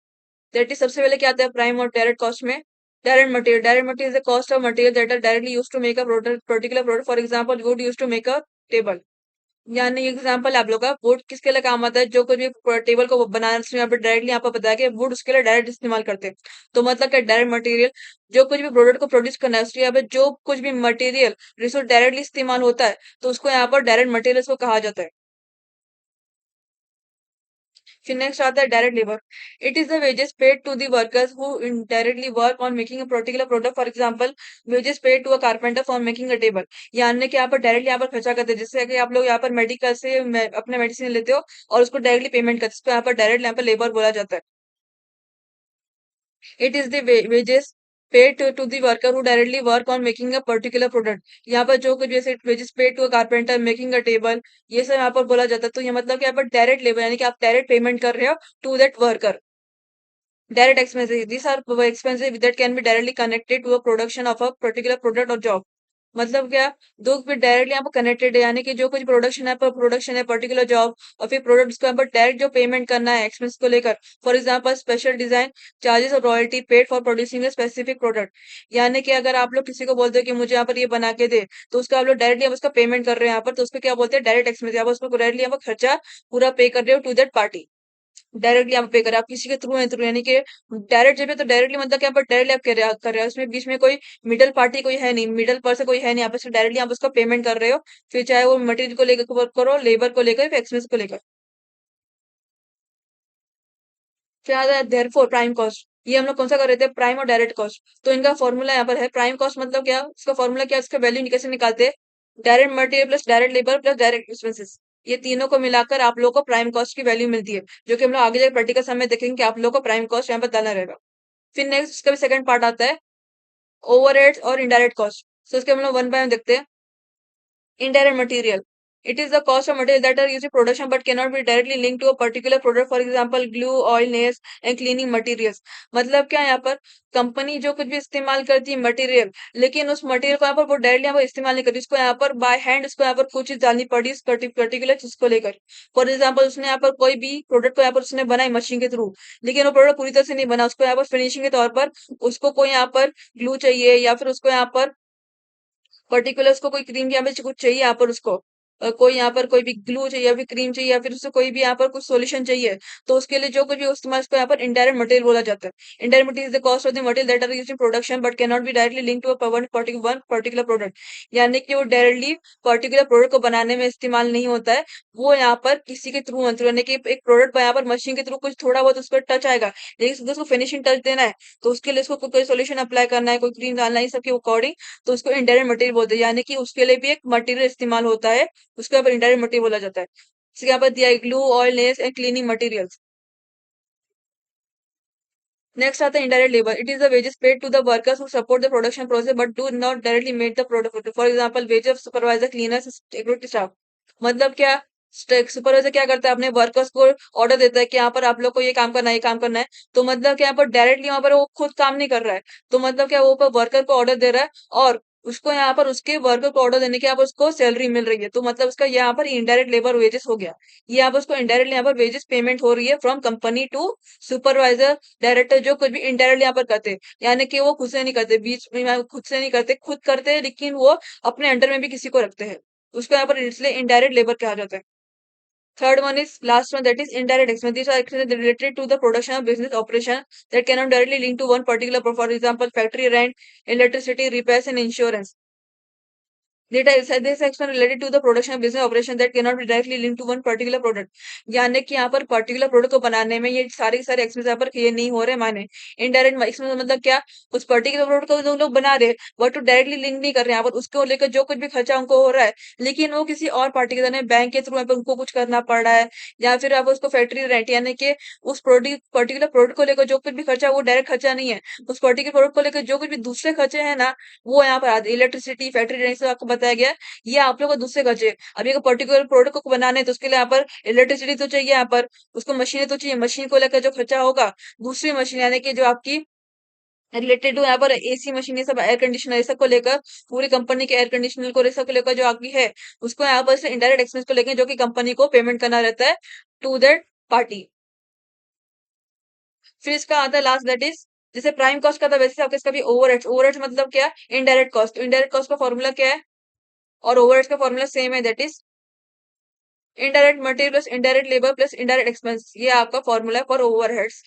दैट इज, सबसे पहले क्या आता है प्राइम और डायरेक्ट कॉस्ट में? Direct material. Direct material is the cost of material that are directly used to make a product, particular product. For example, wood used to make a table. यानी एग्जांपल आप लोग का, वुड किसके लिए काम आता है? जो कुछ भी टेबल को बनाने से यहाँ पे डायरेक्टली यहाँ पर बताया कि वुड उसके लिए डायरेक्ट इस्तेमाल करते हैं। तो मतलब क्या? डायरेक्ट मटेरियल, जो कुछ भी प्रोडक्ट को प्रोड्यूस करना है उसके यहाँ पे जो कुछ भी मटेरियल रिसोर्स डायरेक्टली इस्तेमाल होता है, तो उसको यहाँ पर डायरेक्ट मटेरियल को कहा जाता है। फिर नेक्स्ट आता है direct labour. It is the wages paid to the workers who directly work on making a particular product. For example, wages paid to a carpenter for making a table. यानी कि यहाँ पर डायरेक्टली यहाँ पर खर्चा करते हैं, जैसे कि आप लोग यहाँ पर मेडिकल से अपने मेडिसिन लेते हो और उसको डायरेक्टली पेमेंट करते हो, इसको यहाँ पर डायरेक्ट यहाँ पर लेबर बोला जाता है। It is the wages paid to the worker who directly work on making a particular product। यहाँ पर जो कुछ जैसे wages paid to a carpenter making a table, ये सब यहाँ पर बोला जाता है। तो ये मतलब कि यहाँ पर डायरेक्ट लेबर, यानी कि आप डायरेक्ट पेमेंट कर रहे हो to that worker. Direct expenses, these are expenses that can be directly connected to a production of a particular product or job। मतलब क्या? दो भी डायरेक्टली यहाँ पर कनेक्टेड है, यानी कि जो कुछ प्रोडक्शन है, प्रोडक्शन है पर्टिकुलर जॉब, और फिर प्रोडक्ट को यहाँ पर डायरेक्ट जो पेमेंट करना है एक्सपेंस को लेकर। For example, special design charges और royalty paid for producing a specific product. यानी कि अगर आप लोग किसी को बोलते हो कि मुझे यहाँ पर ये बना के दे, तो उसका आप लोग डायरेक्टली आप उसका पेमेंट कर रहे हैं यहाँ पर, तो उसको क्या बोलते हैं? Direct expense. यहाँ पर उसको डायरेक्टली यहाँ पर खर्चा पूरा पे कर रहे हो टू दैट पार्टी। डायरेक्टली आप पे करें, आप किसी के थ्रू यानी कि डायरेक्ट जब है तो डायरेक्टली मतलब कि आप डायरेक्टली आप कर रहे हो, उसमें बीच में कोई मिडल पार्टी कोई है नहीं, मिडल पर्सन कोई है नहीं, आप उसको डायरेक्टली आप उसका पेमेंट कर रहे हो। फिर चाहे वो मटेरियल को लेकर वर्क करो, लेबर को लेकर, फिर एक्सपेंस को लेकर। फिर आता है देयरफॉर प्राइम कॉस्ट। ये हम लोग कौन सा कर रहे थे? प्राइम और डायरेक्ट कॉस्ट। तो इनका फॉर्मूला यहाँ पर है। प्राइम कॉस्ट मतलब क्या? इसका फॉर्मूला क्या? इसका वैल्यू कैसे निकालते हैं? Direct material plus direct labour plus direct expenses. ये तीनों को मिलाकर आप लोगों को प्राइम कॉस्ट की वैल्यू मिलती है, जो कि हम लोग आगे जाकर प्रैक्टिकल समय देखेंगे कि आप लोगों को प्राइम कॉस्ट यहाँ पर डालना रहेगा। फिर नेक्स्ट उसका भी सेकंड पार्ट आता है ओवरहेड्स और इनडायरेक्ट कॉस्ट। सो इसके हम लोग वन बाय वन देखते हैं। Indirect material. It is the cost of material that are used in production but cannot be directly linked to a particular product. For example, glue, oil, nails and cleaning materials. मतलब क्या है यहाँ पर कंपनी जो कुछ भी इस्तेमाल करती है मटेरियल, लेकिन उस मटेरियल को यहाँ पर वो डायरेक्टली यहाँ पर इस्तेमाल नहीं करती, उसको यहाँ पर बाय हैंड उसको यहाँ पर कुछ चीज डालनी पड़ी इस पर्टिकुलर चीज को लेकर। फॉर एग्जाम्पल उसने यहाँ पर कोई भी प्रोडक्ट को यहाँ पर उसने बनाई मशीन के थ्रू, लेकिन वो प्रोडक्ट पूरी तरह से नहीं बना, उसको यहाँ पर फिनिशिंग के तौर पर उसको कोई यहाँ पर ग्लू चाहिए या फिर उसको यहाँ पर पर्टिकुलर उसको कोई क्रीम या फिर कुछ चाहिए यहाँ पर उसको कोई यहाँ पर कोई भी ग्लू चाहिए या फिर क्रीम चाहिए या फिर उसको कोई भी यहाँ पर कुछ सॉल्यूशन चाहिए, तो उसके लिए जो कुछ भी इस्तेमाल उसको यहाँ पर इनडायरेक्ट मटेरियल बोला जाता है। Indirect material is the cost of the material that are used in production but can not be directly link to one particular product. यानी कि वो डायरेक्टली पर्टिकुलर प्रोडक्ट को बनाने में इस्तेमाल नहीं होता है, वो यहाँ पर किसी के थ्रू यानी कि एक प्रोडक्ट यहाँ पर मशीन के थ्रू कुछ थोड़ा बहुत उस पर टच आएगा, लेकिन उसको फिनिशिंग टच देना है तो उसके लिए उसको कोई सोल्यूशन अप्लाई करना है, कोई क्रीम डालना है, सबके अकॉर्डिंग, तो उसको इनडायरेक्ट मटेरियल बोलते हैं। यानी कि उसके लिए भी एक मटेरियल इस्तेमाल होता है, उसको यहाँ पर इनडायरेक्ट मटेरियल बोला जाता है। इसके यहाँ पर दिया है glue, oil, nails and cleaning materials. Next आता है indirect labour. It is the wages paid to the workers who support the production process but do not directly make the product. For example wage of supervisor, cleaners, security staff. मतलब क्या, सुपरवाइजर क्या करता है अपने वर्कर्स को ऑर्डर देता है कि यहाँ पर आप लोग को ये काम करना है, ये काम करना है, तो मतलब क्या यहाँ पर डायरेक्टली वहां पर वो खुद काम नहीं कर रहा है, तो मतलब क्या वो वर्कर को ऑर्डर दे रहा है और उसको यहाँ पर उसके वर्कर को ऑर्डर देने के यहाँ पर उसको सैलरी मिल रही है, तो मतलब उसका यहाँ पर इनडायरेक्ट लेबर वेजेस हो गया। ये यहाँ पर उसको इनडायरेक्टली यहाँ पर वेजेस पेमेंट हो रही है from company to supervisor, director, जो कुछ भी इनडायरेक्टली यहाँ पर करते हैं। यानी कि वो खुद से नहीं करते, बीच में खुद से नहीं करते, खुद करते हैं लेकिन वो अपने अंडर में भी किसी को रखते हैं, उसको यहाँ पर इसलिए इनडायरेक्ट लेबर कहा जाता है। Third one is last one, that is indirect expense. These are expenses related to the production of business operation that cannot directly link to one particular, for example, factory rent, electricity, repairs, and insurance. Data is this expense related to the production of business operation that cannot be directly linked to one particular product. यानी कि यहाँ पर पर्टिकुलर प्रोडक्ट को बनाने में ये सारे एक्सपेंस यहाँ पर ये नहीं हो रहे माने। इनडायरेक्ट एक्सपेंस मतलब क्या, उस पर्टिकुलर प्रोडक्ट को जो लोग बना रहे हैं बट तो डायरेक्टली लिंक नहीं कर रहे हैं, यहाँ पर उसको लेकर जो कुछ भी खर्चा उनको हो रहा है, लेकिन वो किसी और पार्टी के द्वारा बैंक के थ्रू उनको कुछ करना पड़ रहा है, या फिर आप उसको फैक्ट्री रेंट, यानी कि उस प्रोडक्ट पर्टिकुलर प्रोडक्ट को लेकर जो कुछ भी खर्चा वो डायरेक्ट खर्चा नहीं है, उस पर्टिकुलर प्रोडक्ट को लेकर जो कुछ भी दूसरे खर्चे हैं ना, वो यहाँ पर आते। इलेक्ट्रिसिटी, फैक्ट्री रेंट से आपको बताया गया है, ये आप लोगों को दूसरे खर्चे। अभी एक पर्टिकुलर प्रोडक्ट को बनाने हैं तो उसके लिए यहाँ पर इलेक्ट्रिसिटी तो चाहिए, यहाँ पर उसको मशीनें तो चाहिए, मशीन को लेकर जो खर्चा होगा, दूसरी मशीन यानी कि जो आपकी रिलेटेड टू यहाँ पर एसी मशीन, ये सब एयर कंडीशनर, ये सब को लेकर पूरी कंपनी के एयर कंडीशनर को, ये सब को लेकर जो आपकी है उसको यहाँ पर से इनडायरेक्ट एक्सपेंस को लेकर जो कि कंपनी को पेमेंट करना रहता है टू दैट पार्टी। फिर इसका आता है लास्ट, दैट इज जैसे प्राइम कॉस्ट का था वैसे आपका इसका भी ओवरहेड्स। ओवरहेड्स मतलब क्या, इनडायरेक्ट कॉस्ट। इनडायरेक्ट कॉस्ट का फॉर्मूला क्या है और ओवरहेड्स का फॉर्मूला सेम है, that is indirect material plus indirect labour plus indirect expense. ये आपका फॉर्मूला है फॉर ओवरहेड्स।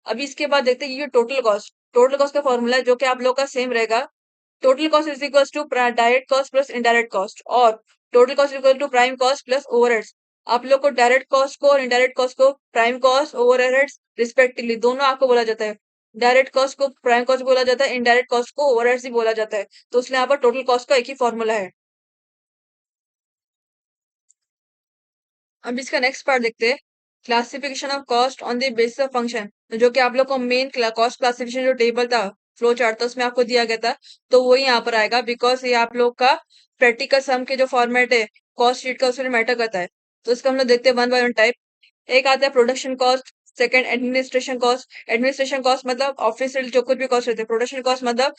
अभी इसके बाद देखते हैं ये टोटल कॉस्ट। टोटल कॉस्ट का फॉर्मूला है जो कि आप लोग का सेम रहेगा। Total cost is equal to direct cost plus indirect cost, और total cost equal to prime cost plus overheads. आप लोग को डायरेक्ट कॉस्ट को और इनडायरेक्ट कॉस्ट को प्राइम कॉस्ट, ओवरहेड्स रिस्पेक्टिवली दोनों आपको बोला जाता है। डायरेक्ट कॉस्ट को प्राइम कॉस्ट बोला जाता है, इनडायरेक्ट कॉस्ट को ओवरहेड्स ही बोला जाता है, तो इसलिए यहाँ पर टोटल कॉस्ट का एक ही फॉर्मूला है। अब इसका नेक्स्ट पार्ट देखते हैं, classification of cost on the basis of function. जो कि आप लोग को मेन कॉस्ट क्लासिफिकेशन जो टेबल था, फ्लो चार्ट था, उसमें आपको दिया गया था, तो वही यहाँ पर आएगा, बिकॉज ये आप लोग का प्रैक्टिकल सम के जो फॉर्मेट है कॉस्ट शीट का उसमें मैटर करता है। तो इसका हम लोग देखते हैं वन बाय वन टाइप। एक आता है production cost, second administration cost. Administration cost मतलब ऑफिशियल जो कुछ भी कॉस्ट रहते हैं। प्रोडक्शन कॉस्ट मतलब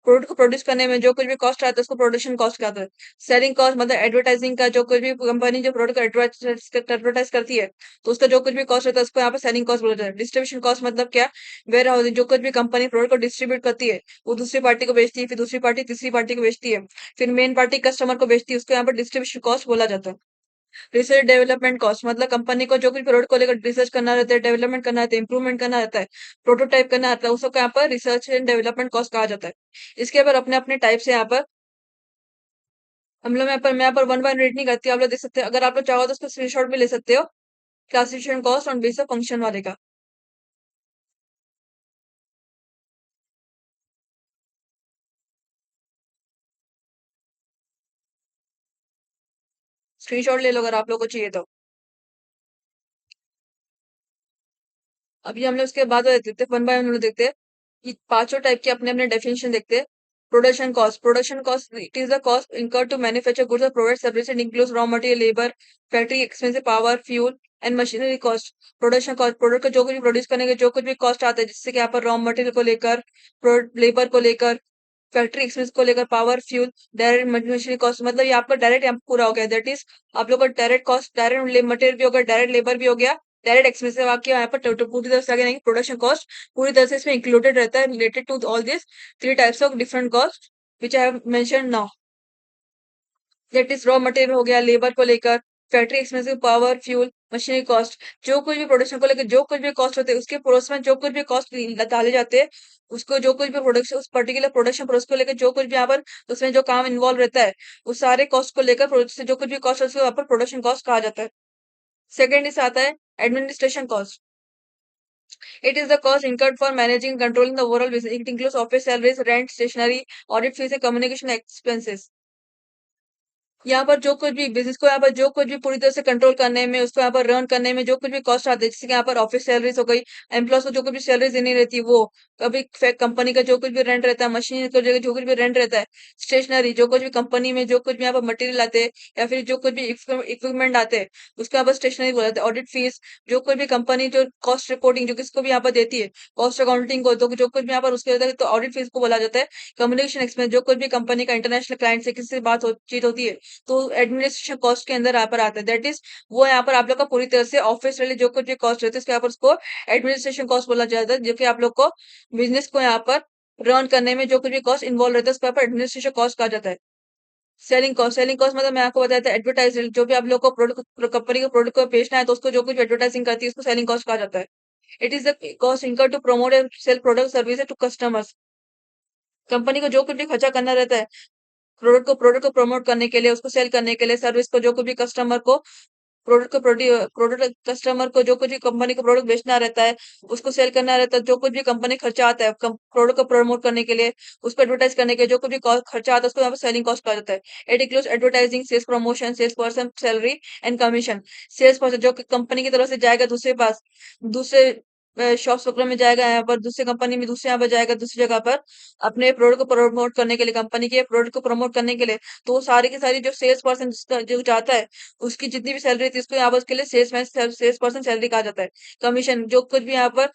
प्रोडक्ट को प्रोड्यूस करने में जो कुछ भी कॉस्ट आता है उसको प्रोडक्शन कॉस्ट कहते हैं। सेलिंग कॉस्ट मतलब एडवर्टाइजिंग का, जो कुछ भी कंपनी जो प्रोडक्ट एडवर्टाइज करती है तो उसका जो कुछ भी कॉस्ट रहता है उसको यहाँ पे सेलिंग कॉस्ट बोला जाता है। डिस्ट्रीब्यूशन कॉस्ट मतलब क्या, वेयर हाउसिंग, जो कुछ भी कंपनी प्रोडक्ट को डिस्ट्रीब्यूट करती है वो दूसरी पार्टी को बेचती है, फिर दूसरी पार्टी तीसरी पार्टी को बेचती है, फिर मेन पार्टी कस्टमर को बेचती है, उसको यहाँ पर डिस्ट्रीब्यूशन कॉस्ट बोला जाता है। रिसर्च डेवलपमेंट कॉस्ट मतलब कंपनी को जो भी प्रोडक्ट को लेकर रिसर्च करना रहता है, डेवलपमेंट करना रहता है, इंप्रूवमेंट करना रहता है, प्रोटोटाइप करना रहता है, उस सबको यहाँ पर रिसर्च एंड डेवलपमेंट कॉस्ट कहा जाता है। इसके ऊपर अपने अपने टाइप से यहाँ पर हम लोग यहाँ पर, मैं यहाँ पर वन बाय रेट नहीं करती, आप लोग देख सकते हो, अगर आप लोग चाहो तो उसको स्क्रीनशॉट भी ले सकते हो, classification cost on basis of function वाले का। स्क्रीनशॉट ले लो अगर आप लोग को चाहिए तो। अभी हम लोग उसके बाद देखते हैं, वन बाय वन हम लोग देखते हैं कि पांचों टाइप के अपने अपने डेफिनेशन देखते हैं। Production cost it is the cost incurred to manufacture goods और provide service and includes raw material, labour, factory expensive, power, fuel and machinery cost. Production cost product का जो कुछ भी प्रोड्यूस करने के जो कुछ भी कॉस्ट आता है, जिससे कि यहाँ पर रॉ मटेरियल को लेकर, लेबर को लेकर, फैक्ट्री एक्सपेंस को लेकर, power, fuel, direct machinery cost, मतलब ये आपका डायरेक्ट यहाँ पूरा हो गया। दैट इज आप लोग का डायरेक्ट कॉस्ट, डायरेक्ट मटेरियल भी हो गया, डायरेक्ट लेबर भी हो गया, डायरेक्ट एक्सपेंसिव आपके यहाँ पर पूरी तरह से आगे नहीं, प्रोडक्शन कॉस्ट पूरी तरह से इसमें इंक्लूडेड रहता है, related to all this three types of different cost which I have mention now. That is raw material हो गया, लेबर को लेकर, factory expensive, power, fuel, machinery cost, जो कुछ भी प्रोडक्शन को लेकर जो कुछ भी कॉस्ट होते हैं, उसके प्रोसेस में जो कुछ भी कॉस्ट डाले जाते हैं, उसको जो कुछ भी प्रोडक्शन, उस पर्टिकुलर प्रोडक्शन प्रोसेस को लेकर जो कुछ भी यहाँ पर उसमें जो काम इन्वॉल्व रहता है, उस सारे कॉस्ट को लेकर जो कुछ भी कॉस्ट है उसको यहाँ पर प्रोडक्शन कॉस्ट कहा जाता है। सेकेंड इस आता है administration cost. It is the cost incurred for managing and controlling the overall business. It includes office salaries, rent, stationery, audit fees and communication expenses. यहाँ पर जो कुछ भी बिज़नेस को यहाँ पर जो कुछ भी पूरी तरह से कंट्रोल करने में, उसको यहाँ पर रन करने में जो कुछ भी कॉस्ट आते हैं, जैसे कि यहाँ पर ऑफिस सैलरीज़ हो गई, एम्प्लॉइज़ को जो कुछ भी सैलरीज़ देनी रहती है वो, कभी कंपनी का जो कुछ भी रेंट रहता है, मशीन का जो कुछ भी रेंट रहता है, स्टेशनरी जो कुछ भी कंपनी में जो कुछ भी यहाँ पर मटेरियल आते हैं या फिर जो कुछ भी इक्विपमेंट आते हैं, उसको यहाँ पर स्टेशनरी बोला जाता है। ऑडिट फीस, जो कोई भी कंपनी जो कॉस्ट रिपोर्टिंग जो किसको भी यहाँ पर देती है, कॉस्ट अकाउंटिंग को, तो जो कुछ भी यहाँ पर उसके रहता है, तो ऑडिट फीस को बोला जाता है। कम्युनिकेशन एक्सपेंस, जो कुछ भी कंपनी का इंटरनेशनल क्लाइंट से किसी से बातचीत होती है, तो एडमिनिस्ट्रेशन कॉस्ट के अंदर यहाँ पर आता है। दैट इज वो यहाँ पर आप लोग का पूरी तरह से ऑफिस वाले जो कुछ भी कॉस्ट रहते हैं, उसके यहाँ पर उसको एडमिनिस्ट्रेशन कॉस्ट बोला जाता है, जो कि आप लोग को बिजनेस को यहाँ पर रन करने में जो कुछ भी कॉस्ट इन्वॉल्व रहता है, उसको यहाँ पर एडमिनिस्ट्रेशन कॉस्ट कहा जाता है। सेलिंग कॉस्ट मतलब मैं आपको बताया था एडवर्टाइज, जो भी आप लोग को प्रोडक्ट कंपनी के प्रोडक्ट को बेचना है, तो उसको जो कुछ एडवर्टाइजिंग करती है उसको सेलिंग कॉस्ट कहा जाता है। It is the cost incur to promote and sell product service to customers. Company को जो कुछ भी खर्चा करना रहता है प्रोडक्ट को प्रमोट करने के लिए, उसको सेल करने के लिए, सर्विस को जो कुछ भी कस्टमर को प्रोडक्ट कस्टमर को जो कुछ भी कंपनी को प्रोडक्ट बेचना रहता है, उसको सेल करना रहता है, जो कुछ भी कंपनी खर्चा आता है प्रोडक्ट को प्रमोट करने के लिए, उसको एडवर्टाइज करने के लिए जो कुछ भी खर्चा आता है, उसको यहाँ पर सेलिंग कॉस्ट कहा जाता है। It includes advertising, sales promotion, sales person salary and commission. Sales person जो कंपनी की तरफ से जाएगा दूसरे पास, दूसरे शॉप्स वगैरह में जाएगा, यहाँ पर दूसरे कंपनी में दूसरे यहाँ पर जाएगा, दूसरी जगह पर अपने प्रोडक्ट को प्रमोट करने के लिए, कंपनी के प्रोडक्ट को प्रमोट करने के लिए, तो वो सारी की सारी जो सेल्स पर्सन जो चाहता है, उसकी जितनी भी सैलरी थी उसको यहाँ पर उसके लिए सेल्स पर्सन सैलरी कहा जाता है। कमीशन, जो कुछ भी यहाँ पर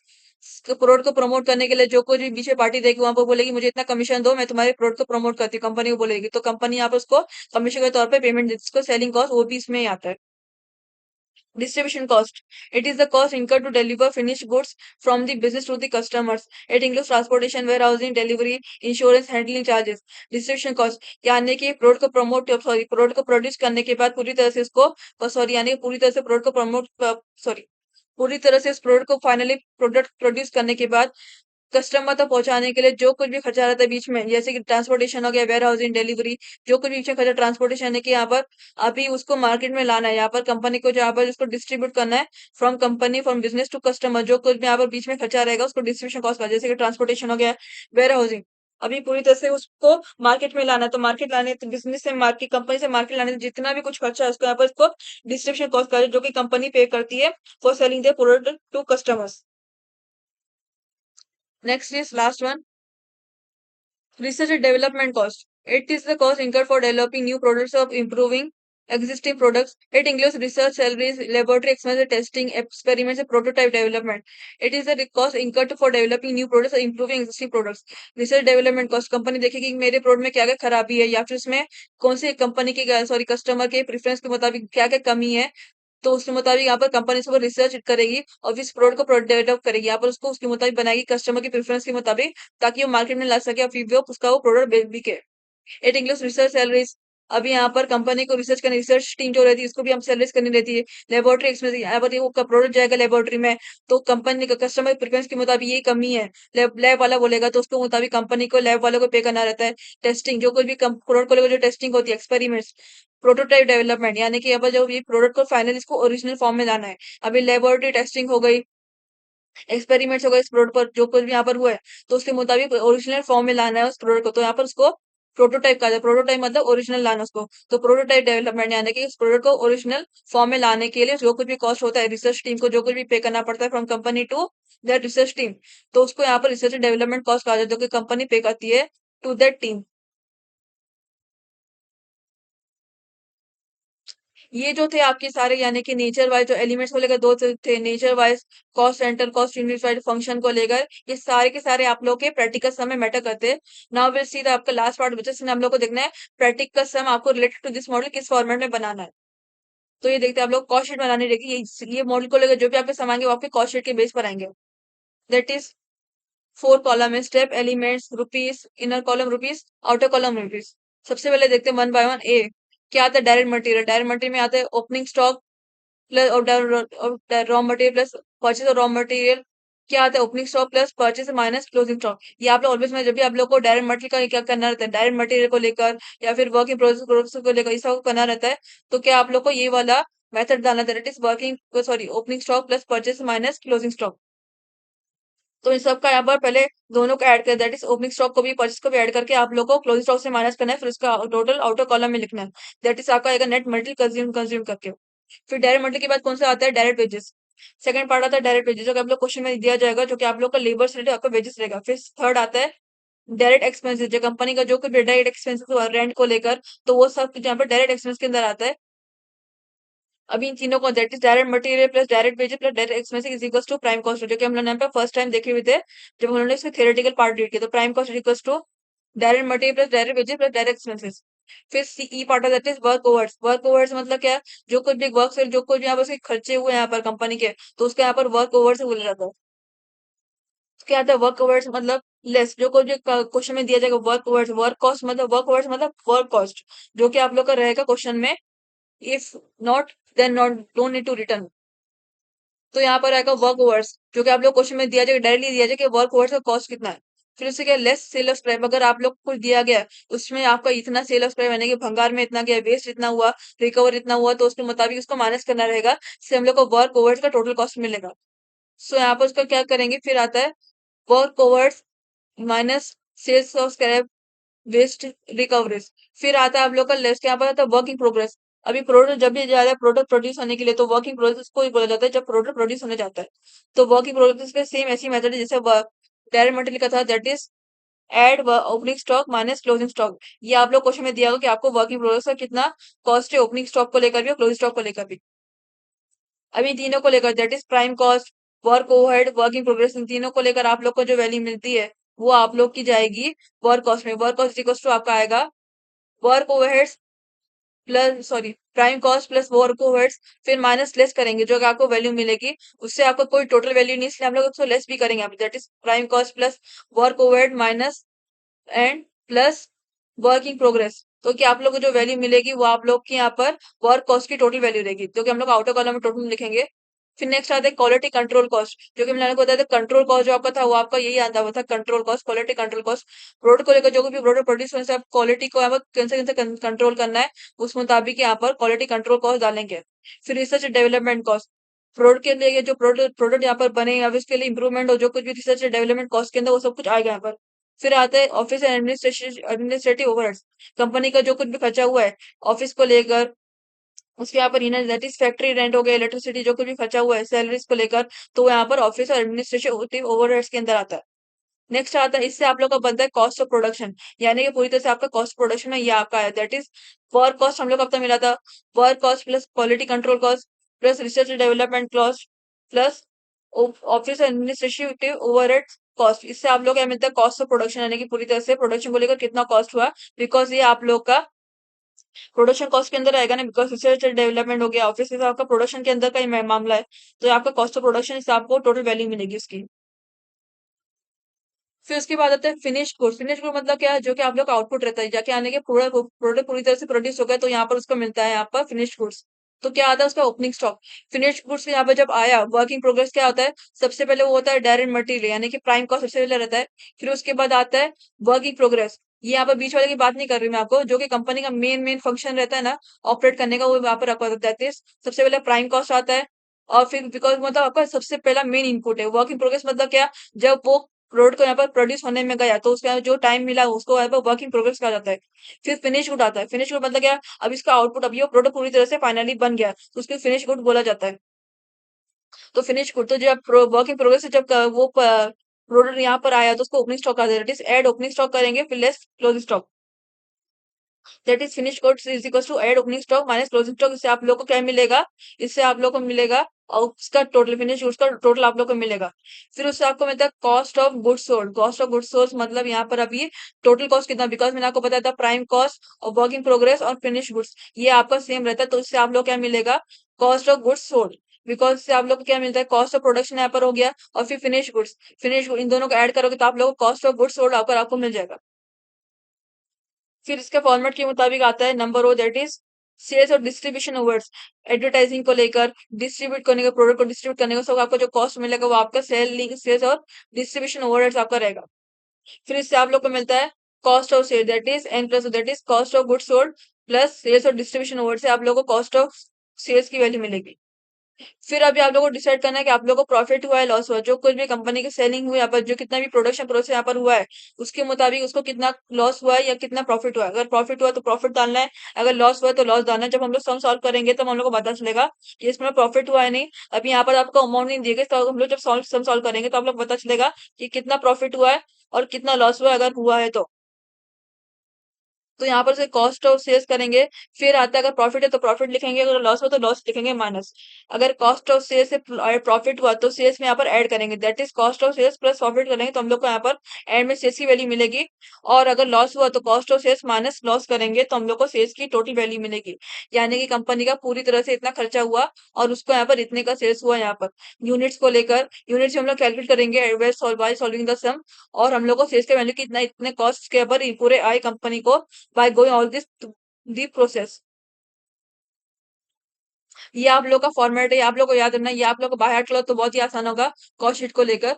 प्रोडक्ट को प्रमोट करने के लिए जो कुछ भी पीछे पार्टी देगी वहां पर बोलेगी मुझे इतना कमीशन दो, मैं तुम्हारे प्रोडक्ट को प्रमोट करती हूँ, कंपनी को बोलेगी, तो कंपनी यहाँ पर उसको कमीशन के तौर पर पेमेंट देती है, उसको सेलिंग कॉस्ट वो भी इसमें ही आता है। Distribution cost. It is the cost incurred to deliver finished goods from the business to the customers. It includes transportation, warehousing, delivery, insurance, handling charges. Distribution cost यानी कि प्रोडक्ट को प्रोड्यूस करने के बाद पूरी तरह से इसको सॉरी यानी पूरी तरह से प्रोडक्ट को पूरी तरह से इस प्रोडक्ट को फाइनली प्रोडक्ट प्रोड्यूस करने के बाद कस्टमर तक पहुंचाने के लिए जो कुछ भी खर्चा रहता है बीच में, जैसे कि ट्रांसपोर्टेशन हो गया, वेयर हाउसिंग, डिलीवरी, जो कुछ बीच में खर्चा ट्रांसपोर्टेशन है कि यहाँ पर अभी उसको मार्केट में लाना है, यहाँ पर कंपनी को जहाँ पर उसको डिस्ट्रीब्यूट करना है, फ्रॉम बिजनेस टू कस्टमर, जो कुछ भी यहाँ पर बीच में खर्चा रहेगा उसको डिस्ट्रीब्यूशन कॉस्ट का, जैसे कि ट्रांसपोर्टेशन हो गया, वेयर हाउसिंग, अभी पूरी तरह से उसको मार्केट में लाना है, तो मार्केट लाने तो बिजनेस से मार्केट कंपनी से मार्केट लाने जितना भी कुछ खर्चा है उसको यहाँ पर इसको डिस्ट्रीब्यूशन कॉस्ट का, जो कि कंपनी पे करती है for selling the product to customers. Next is last one, research and development cost. It is the cost incurred for developing new products or improving existing products. It includes research salaries, laboratory expenses, testing, experiments, and prototype development. It is the cost incurred for developing new products or improving existing products. Research development cost, company देखेगी कि मेरे प्रोडक्ट में क्या क्या खराबी है या फिर उसमें कौन से कंपनी के कस्टमर के प्रेफरेंस के मुताबिक क्या क्या कमी है, तो उसके मुताबिक यहाँ पर कंपनी उसके ऊपर रिसर्च करेगी और इस प्रोडक्ट को डेवलप करेगी, यहाँ पर उसको उसके मुताबिक बनाएगी कस्टमर की प्रेफरेंस के मुताबिक, ताकि वो मार्केट में ला सके और फिर भी उसका वो प्रोडक्ट बिके। इट इंक्लूड्स रिसर्च सैलरीज, अभी यहाँ पर कंपनी को रिसर्च करनी, रिसर्च टीम जो रहती है उसको भी हम सैलरीज करनी रहती है। लेबोरेटरी एक्सपेंस, यहाँ पर वो प्रोडक्ट जाएगा लेबोरेटरी में, तो कंपनी का कस्टमर प्रेफरेंस के मुताबिक ये कमी है, लैब वाला बोलेगा तो उसके मुताबिक कंपनी को लैब वालों को पे करना रहता है। टेस्टिंग, जो कुछ भी प्रोडक्ट को लेकर जो टेस्टिंग होती है, एक्सपेरिमेंट्स, प्रोटोटाइप डेवलपमेंट, यानी कि यहाँ पर जो ये प्रोडक्ट को फाइनल इसको ओरिजिनल फॉर्म में लाना है। अभी लेबोरेटरी टेस्टिंग हो गई, एक्सपेरिमेंट्स हो गए, इस प्रोडक्ट पर जो कुछ भी यहाँ पर हुआ है तो उसके मुताबिक ओरिजिनल फॉर्म में लाना है उस प्रोडक्ट को, तो यहाँ पर उसको प्रोटोटाइप कहा जाता है। प्रोटोटाइप मतलब ओरिजिनल लाना उसको। तो प्रोटोटाइप डेवलपमेंट यानी कि उस प्रोडक्ट को ओरिजिनल फॉर्म में लाने के लिए जो कुछ भी कॉस्ट होता है रिसर्च टीम को, जो कुछ भी पे करना पड़ता है from company to that research team, तो उसको यहाँ पर रिसर्च डेवलपमेंट कॉस्ट कहा जाता है, जो कि कंपनी पे करती है टू दैट टीम। ये जो थे आपके सारे यानी कि नेचर वाइज जो एलिमेंट्स को लेकर दो थे, nature wise, cost centre, cost unit function को लेकर, ये सारे के सारे आप लोग के प्रैक्टिकल सम में मैटर करते हैं। नाउ विल सी द आपका लास्ट पार्ट बचा, जिसमें हम लोग को देखना है प्रैक्टिकल सम आपको रिलेटेड टू दिस मॉडल किस फॉर्मेट में बनाना है। तो ये देखते हैं आप लोग कॉस्ट शीट बनाने रहेगी, ये मॉडल को लेकर जो भी आपके सम आएंगे वो आपके कॉस्ट शीट के बेस पर आएंगे। दैट इज 4 कॉलम है, step elements rupees, inner column rupees, outer column rupees. सबसे पहले देखते हैं वन बाय वन। ए क्या आता है, डायरेक्ट मटेरियल। डायरेक्ट मटेरियल में आता है opening stock plus raw material plus purchase और रॉ मटेरियल। क्या आता है, opening stock plus purchase minus closing stock. ये आप लोग ऑलवेज में जब भी आप लोग को डायरेक्ट मटेरियल का क्या करना रहता है, डायरेक्ट मटेरियल को लेकर या फिर वर्क इन प्रोसेस को लेकर, ये सब करना रहता है, तो क्या आप लोग को ये वाला मेथड डालना था, that is working sorry opening stock plus purchase minus closing stock. तो इन सब का यहाँ पर पहले दोनों को ऐड कर, दैट इज ओपनिंग स्टॉक को भी परचेज को भी ऐड करके आप लोग को क्लोजिंग स्टॉक से माइनस करना है, फिर उसका टोटल आउटर कॉलम में लिखना है। दैट इज आपका आएगा नेट मटेरियल कंज्यूम करके। फिर डायरेक्ट मटेरियल के बाद कौन सा आता है, डायरेक्ट वेजेस। सेकंड पार्ट आता है डायरेक्ट वेजेस, जो कि आप लोग क्वेश्चन में दिया जाएगा, जो कि आप लोग का लेबर से रिलेटेड आपका वेजेस रहेगा। फिर थर्ड आता है डायरेक्ट एक्सपेंसेस, जो कंपनी का जो कुछ डायरेक्ट एक्सपेंसेस रेंट को लेकर, तो वो सब यहाँ पर डायरेक्ट एक्सपेंस के अंदर आता है। अभी इन तीनों को, that is direct material plus direct wages plus direct expenses is equals to prime cost, जो कि हम लोग यहाँ पे फर्स्ट टाइम देखे हुए थे जब हम लोगों ने इसके थियोरेटिकल पार्ट रीड किया। तो prime cost equals to direct material plus direct wages plus direct expenses. फिर सीई part of that is work overs. Work overs मतलब क्या है, जो कुछ भी वर्क से जो कुछ भी यहाँ पर उसके खर्चे हुए हैं यहाँ पर कंपनी के, तो उसका यहाँ पर वर्क ओवर से बोला जाता है। तो क्या आता है वर्क ओवर्स मतलब लेस, जो कुछ क्वेश्चन में दिया जाएगा वर्क ओवर्स। वर्क कॉस्ट मतलब वर्क ओवर्स मतलब वर्क कॉस्ट, जो कि आप लोग का रहेगा क्वेश्चन में। If not then not don't need to return. तो यहाँ पर आएगा वर्क ओवर्स, जो कि आप लोग क्वेश्चन में दिया जाएगा, डायरेक्टली दिया जाएगा कि वर्क ओवर्स का कॉस्ट कितना है। फिर उससे क्या, लेस सेल ऑफ स्क्रैप। अगर आप लोग को कुछ दिया गया है उसमें आपका इतना सेल ऑफ स्क्रैप यानी कि भंगार में इतना गया, वेस्ट इतना हुआ, रिकवर इतना हुआ, तो उसके मुताबिक उसको माइनस करना रहेगा, इससे हम लोग को वर्क ओवर्स का टोटल कॉस्ट मिलेगा। सो यहाँ पर उसका क्या करेंगे, फिर आता है work overs minus sales of scrap waste recoveries. फिर आता है आप लोग का लिस्ट, यहाँ पर आता है वर्क इन प्रोग्रेस। अभी प्रोडक्ट जब भी जा रहा है प्रोडक्ट प्रोड्यूस होने के लिए, तो वर्क इन प्रोग्रेस को ही बोला जाता है जब प्रोडक्ट प्रोड्यूस होने जाता है। तो वर्क इन प्रोग्रेस का सेम ऐसी मेथड है जैसे डायरेक्ट मटेरियल का था, that is add opening stock minus closing stock. ये आप लोग क्वेश्चन में दिया होगा कि आपको वर्क इन प्रोग्रेस का कितना कॉस्ट है ओपनिंग स्टॉक को लेकर भी और क्लोजिंग स्टॉक को लेकर भी। अभी इन तीनों को लेकर, that is prime cost, work overhead, work in progress, इन तीनों को लेकर आप लोग को जो वैल्यू मिलती है वो आप लोग की जाएगी वर्क कॉस्ट में। वर्क कॉस्ट इक्वल्स टू आपका आएगा work overhead plus sorry prime cost plus work overs, फिर माइनस लेस करेंगे जो कि आपको वैल्यू मिलेगी, उससे आपको कोई टोटल वैल्यू नहीं, इसलिए हम लोग उसको लेस भी करेंगे। That is prime cost plus work overed minus and plus work in progress. तो कि आप लोग को जो वैल्यू मिलेगी वो आप लोग की यहाँ पर वर्क कॉस्ट की टोटल वैल्यू रहेगी, जो कि हम लोग आउटर कॉलम में टोटल लिखेंगे। फिर नेक्स्ट आता है क्वालिटी कंट्रोल कॉस्ट, जो कि मैंने बताया था कंट्रोल कॉस्ट जो आपका था वो आपका यही आता हुआ था, control cost, quality control cost. Product को लेकर जो भी प्रोडक्ट प्रोड्यूस होने से आप क्वालिटी को यहाँ पर कैसे कैसे कंट्रोल करना है, उस मुताबिक यहाँ पर क्वालिटी कंट्रोल कॉस्ट डालेंगे। फिर रिसर्च डेवलपमेंट कॉस्ट, प्रोडक्ट के लिए जो प्रोडक्ट प्रोडक्ट यहाँ पर बने या उसके लिए इंप्रूवमेंट हो, जो कुछ भी रिसर्च डेवलपमेंट कॉस्ट के अंदर वो सब कुछ आएगा यहाँ पर। फिर आता है office and administrative overheads, company का जो कुछ भी खर्चा हुआ है ऑफिस को लेकर, उसके यहाँ पर inner that is factory rent हो गया, इलेक्ट्रिसिटी जो कुछ भी खर्चा हुआ है सैलरीज को लेकर, तो वो यहाँ पर ऑफिस और एडमिनिस्ट्रेटिव ओवरहेड्स के अंदर आता है। नेक्स्ट आता है, इससे आप लोग का बनता है कॉस्ट ऑफ प्रोडक्शन, यानी कि पूरी तरह से आपका कॉस्ट प्रोडक्शन में ये आपका है, दैट इज वर्क कॉस्ट हम लोग को अब तक मिला था, work cost plus quality control cost plus research development cost plus office administrative overhead cost. इससे आप लोग क्या मिलता है, कॉस्ट ऑफ प्रोडक्शन, यानी कि पूरी तरह से प्रोडक्शन को लेकर कितना कॉस्ट हुआ, बिकॉज ये आप लोग का प्रोडक्शन कॉस्ट के अंदर आएगा ना, बिकॉज रिसर्च डेवलपमेंट हो गया ऑफिस, आपका प्रोडक्शन के अंदर का ही मामला है, तो आपका कॉस्ट ऑफ प्रोडक्शन इससे आपको टोटल वैल्यू मिलेगी उसकी। फिर उसके बाद आता है फिनिश गुड। फिनिश गुड मतलब क्या है, जो कि आप लोग का आउटपुट रहता है, जाके आने के प्रोडक्ट प्रोडक्ट पूरी तरह से प्रोड्यूस हो गया तो यहाँ पर उसको मिलता है यहाँ पर फिनिश गुड्स। तो क्या आता है उसका ओपनिंग स्टॉक। फिनिश गुड्स यहाँ पर जब आया वर्किंग प्रोग्रेस क्या होता है, सबसे पहले वो होता है डायरेक्ट मटेरियल यानी कि प्राइम कॉस्ट सबसे पहले रहता है। फिर उसके बाद आता है वर्किंग प्रोग्रेस, ये यहाँ पर बीच वाले की बात नहीं कर रही मैं आपको, जो कि कंपनी का मेन मेन फंक्शन रहता है ना ऑपरेट करने का, वो यहाँ पर रखा जाता है। सबसे पहले प्राइम कॉस्ट आता है, और फिर बिकॉज मतलब आपका सबसे पहला मेन इनपुट है। वर्क इन प्रोग्रेस मतलब क्या, जब वो प्रोडक्ट को यहाँ पर प्रोड्यूस होने में गया तो उसका जो टाइम मिला उसको यहाँ पर वर्क इन प्रोग्रेस कहा जाता है। फिर फिनिश गुड आता है। फिनिश गुड मतलब क्या, अब इसका आउटपुट, अभी वो प्रोडक्ट पूरी तरह से फाइनली बन गया तो उसको फिनिश गुड बोला जाता है। तो फिनिश गुड तो जब वर्क इन प्रोग्रेस से जब वो प्रोडक्ट यहाँ पर आया तो उसको ओपनिंग स्टॉक कहा जाता है। एड ओपनिंग स्टॉक करेंगे फिर less closing stock, that is finish goods is equal to add opening stock minus closing stock. इससे आप लोग को क्या मिलेगा, इससे आप लोग को मिलेगा और उसका टोटल फिनिश गुड्स का टोटल आप लोग को मिलेगा। फिर उससे आपको मिलता है cost of goods sold. Cost of goods sold मतलब यहाँ पर अभी टोटल कॉस्ट कितना, बिकॉज मैंने आपको बताया था प्राइम कॉस्ट और वर्क इन प्रोग्रेस और फिनिश गुड्स ये आपका सेम रहता है, तो इससे आप लोग क्या मिलेगा, cost of goods sold. Because से आप लोग को क्या मिलता है, कॉस्ट ऑफ प्रोडक्शन यहाँ पर हो गया और फिर फिनिश गुड्स, इन दोनों को ऐड करोगे तो आप लोग को कॉस्ट ऑफ गुड्स सोल्ड आपको मिल जाएगा। फिर इसके फॉर्मेट के मुताबिक आता है number O, that is sales और डिस्ट्रीब्यूशन ओवर्स। एडवर्टाइजिंग को लेकर, डिस्ट्रीब्यूट करने का, प्रोडक्ट को डिस्ट्रीब्यूट करने का, सब आपका जो कॉस्ट मिलेगा वो आपका सेल्स और डिस्ट्रीब्यूशन ओवरहेड्स आपका रहेगा। फिर इससे आप लोग को मिलता है cost of sale, that is N plus that is cost of goods sold plus sales और डिस्ट्रीब्यूशन ओवर से आप लोग को कॉस्ट ऑफ सेल्स की वैल्यू मिलेगी। फिर अभी आप लोगों को डिसाइड करना है कि आप लोगों को प्रॉफिट हुआ है लॉस हुआ है। जो कुछ भी कंपनी की सेलिंग हुई यहाँ पर, जो कितना भी प्रोडक्शन प्रोसेस यहाँ पर हुआ है उसके मुताबिक उसको कितना लॉस हुआ है या कितना प्रॉफिट हुआ है। अगर प्रॉफिट हुआ तो प्रॉफिट डालना है, अगर लॉस हुआ तो लॉस डालना है। जब हम लोग सम सॉल्व करेंगे तब हम लोग को पता चलेगा कि इसमें प्रॉफिट हुआ है नहीं। अभी यहाँ पर आपको अमाउंट नहीं दिए गए तो हम लोग जब सम सॉल्व करेंगे तो आप लोग पता चलेगा कि कितना प्रॉफिट हुआ है और कितना लॉस हुआ है अगर हुआ है तो यहाँ पर से कॉस्ट ऑफ सेल्स करेंगे। फिर आता है अगर प्रॉफिट है तो प्रॉफिट लिखेंगे, अगर लॉस हो तो लॉस लिखेंगे माइनस। अगर कॉस्ट ऑफ सेल्स से प्रॉफिट हुआ तो सेल्स में यहाँ पर ऐड करेंगे, that is cost of sales plus profit करेंगे तो हम लोग को यहाँ पर एंड में सेल्स की वैल्यू मिलेगी। और अगर लॉस हुआ तो cost of sales minus loss करेंगे तो हम लोग को सेल्स की टोटल वैल्यू मिलेगी। यानी कि कंपनी का पूरी तरह से इतना खर्चा हुआ और उसको यहाँ पर इतने का सेल्स हुआ। यहाँ पर यूनिट्स को लेकर, यूनिट्स हम लोग कैलकुलेट करेंगे बाय सॉल्विंग द सम, और हम लोग को सेल्स का वैल्यू कितना, इतने कॉस्ट के ऊपर पूरे आए कंपनी को by going all this the process। ये आप लोग का फॉर्मेट है, आप लोग को याद रखना। ये आप लोग को बाय हार्ट करो तो बहुत ही आसान होगा कॉस्ट शीट को लेकर।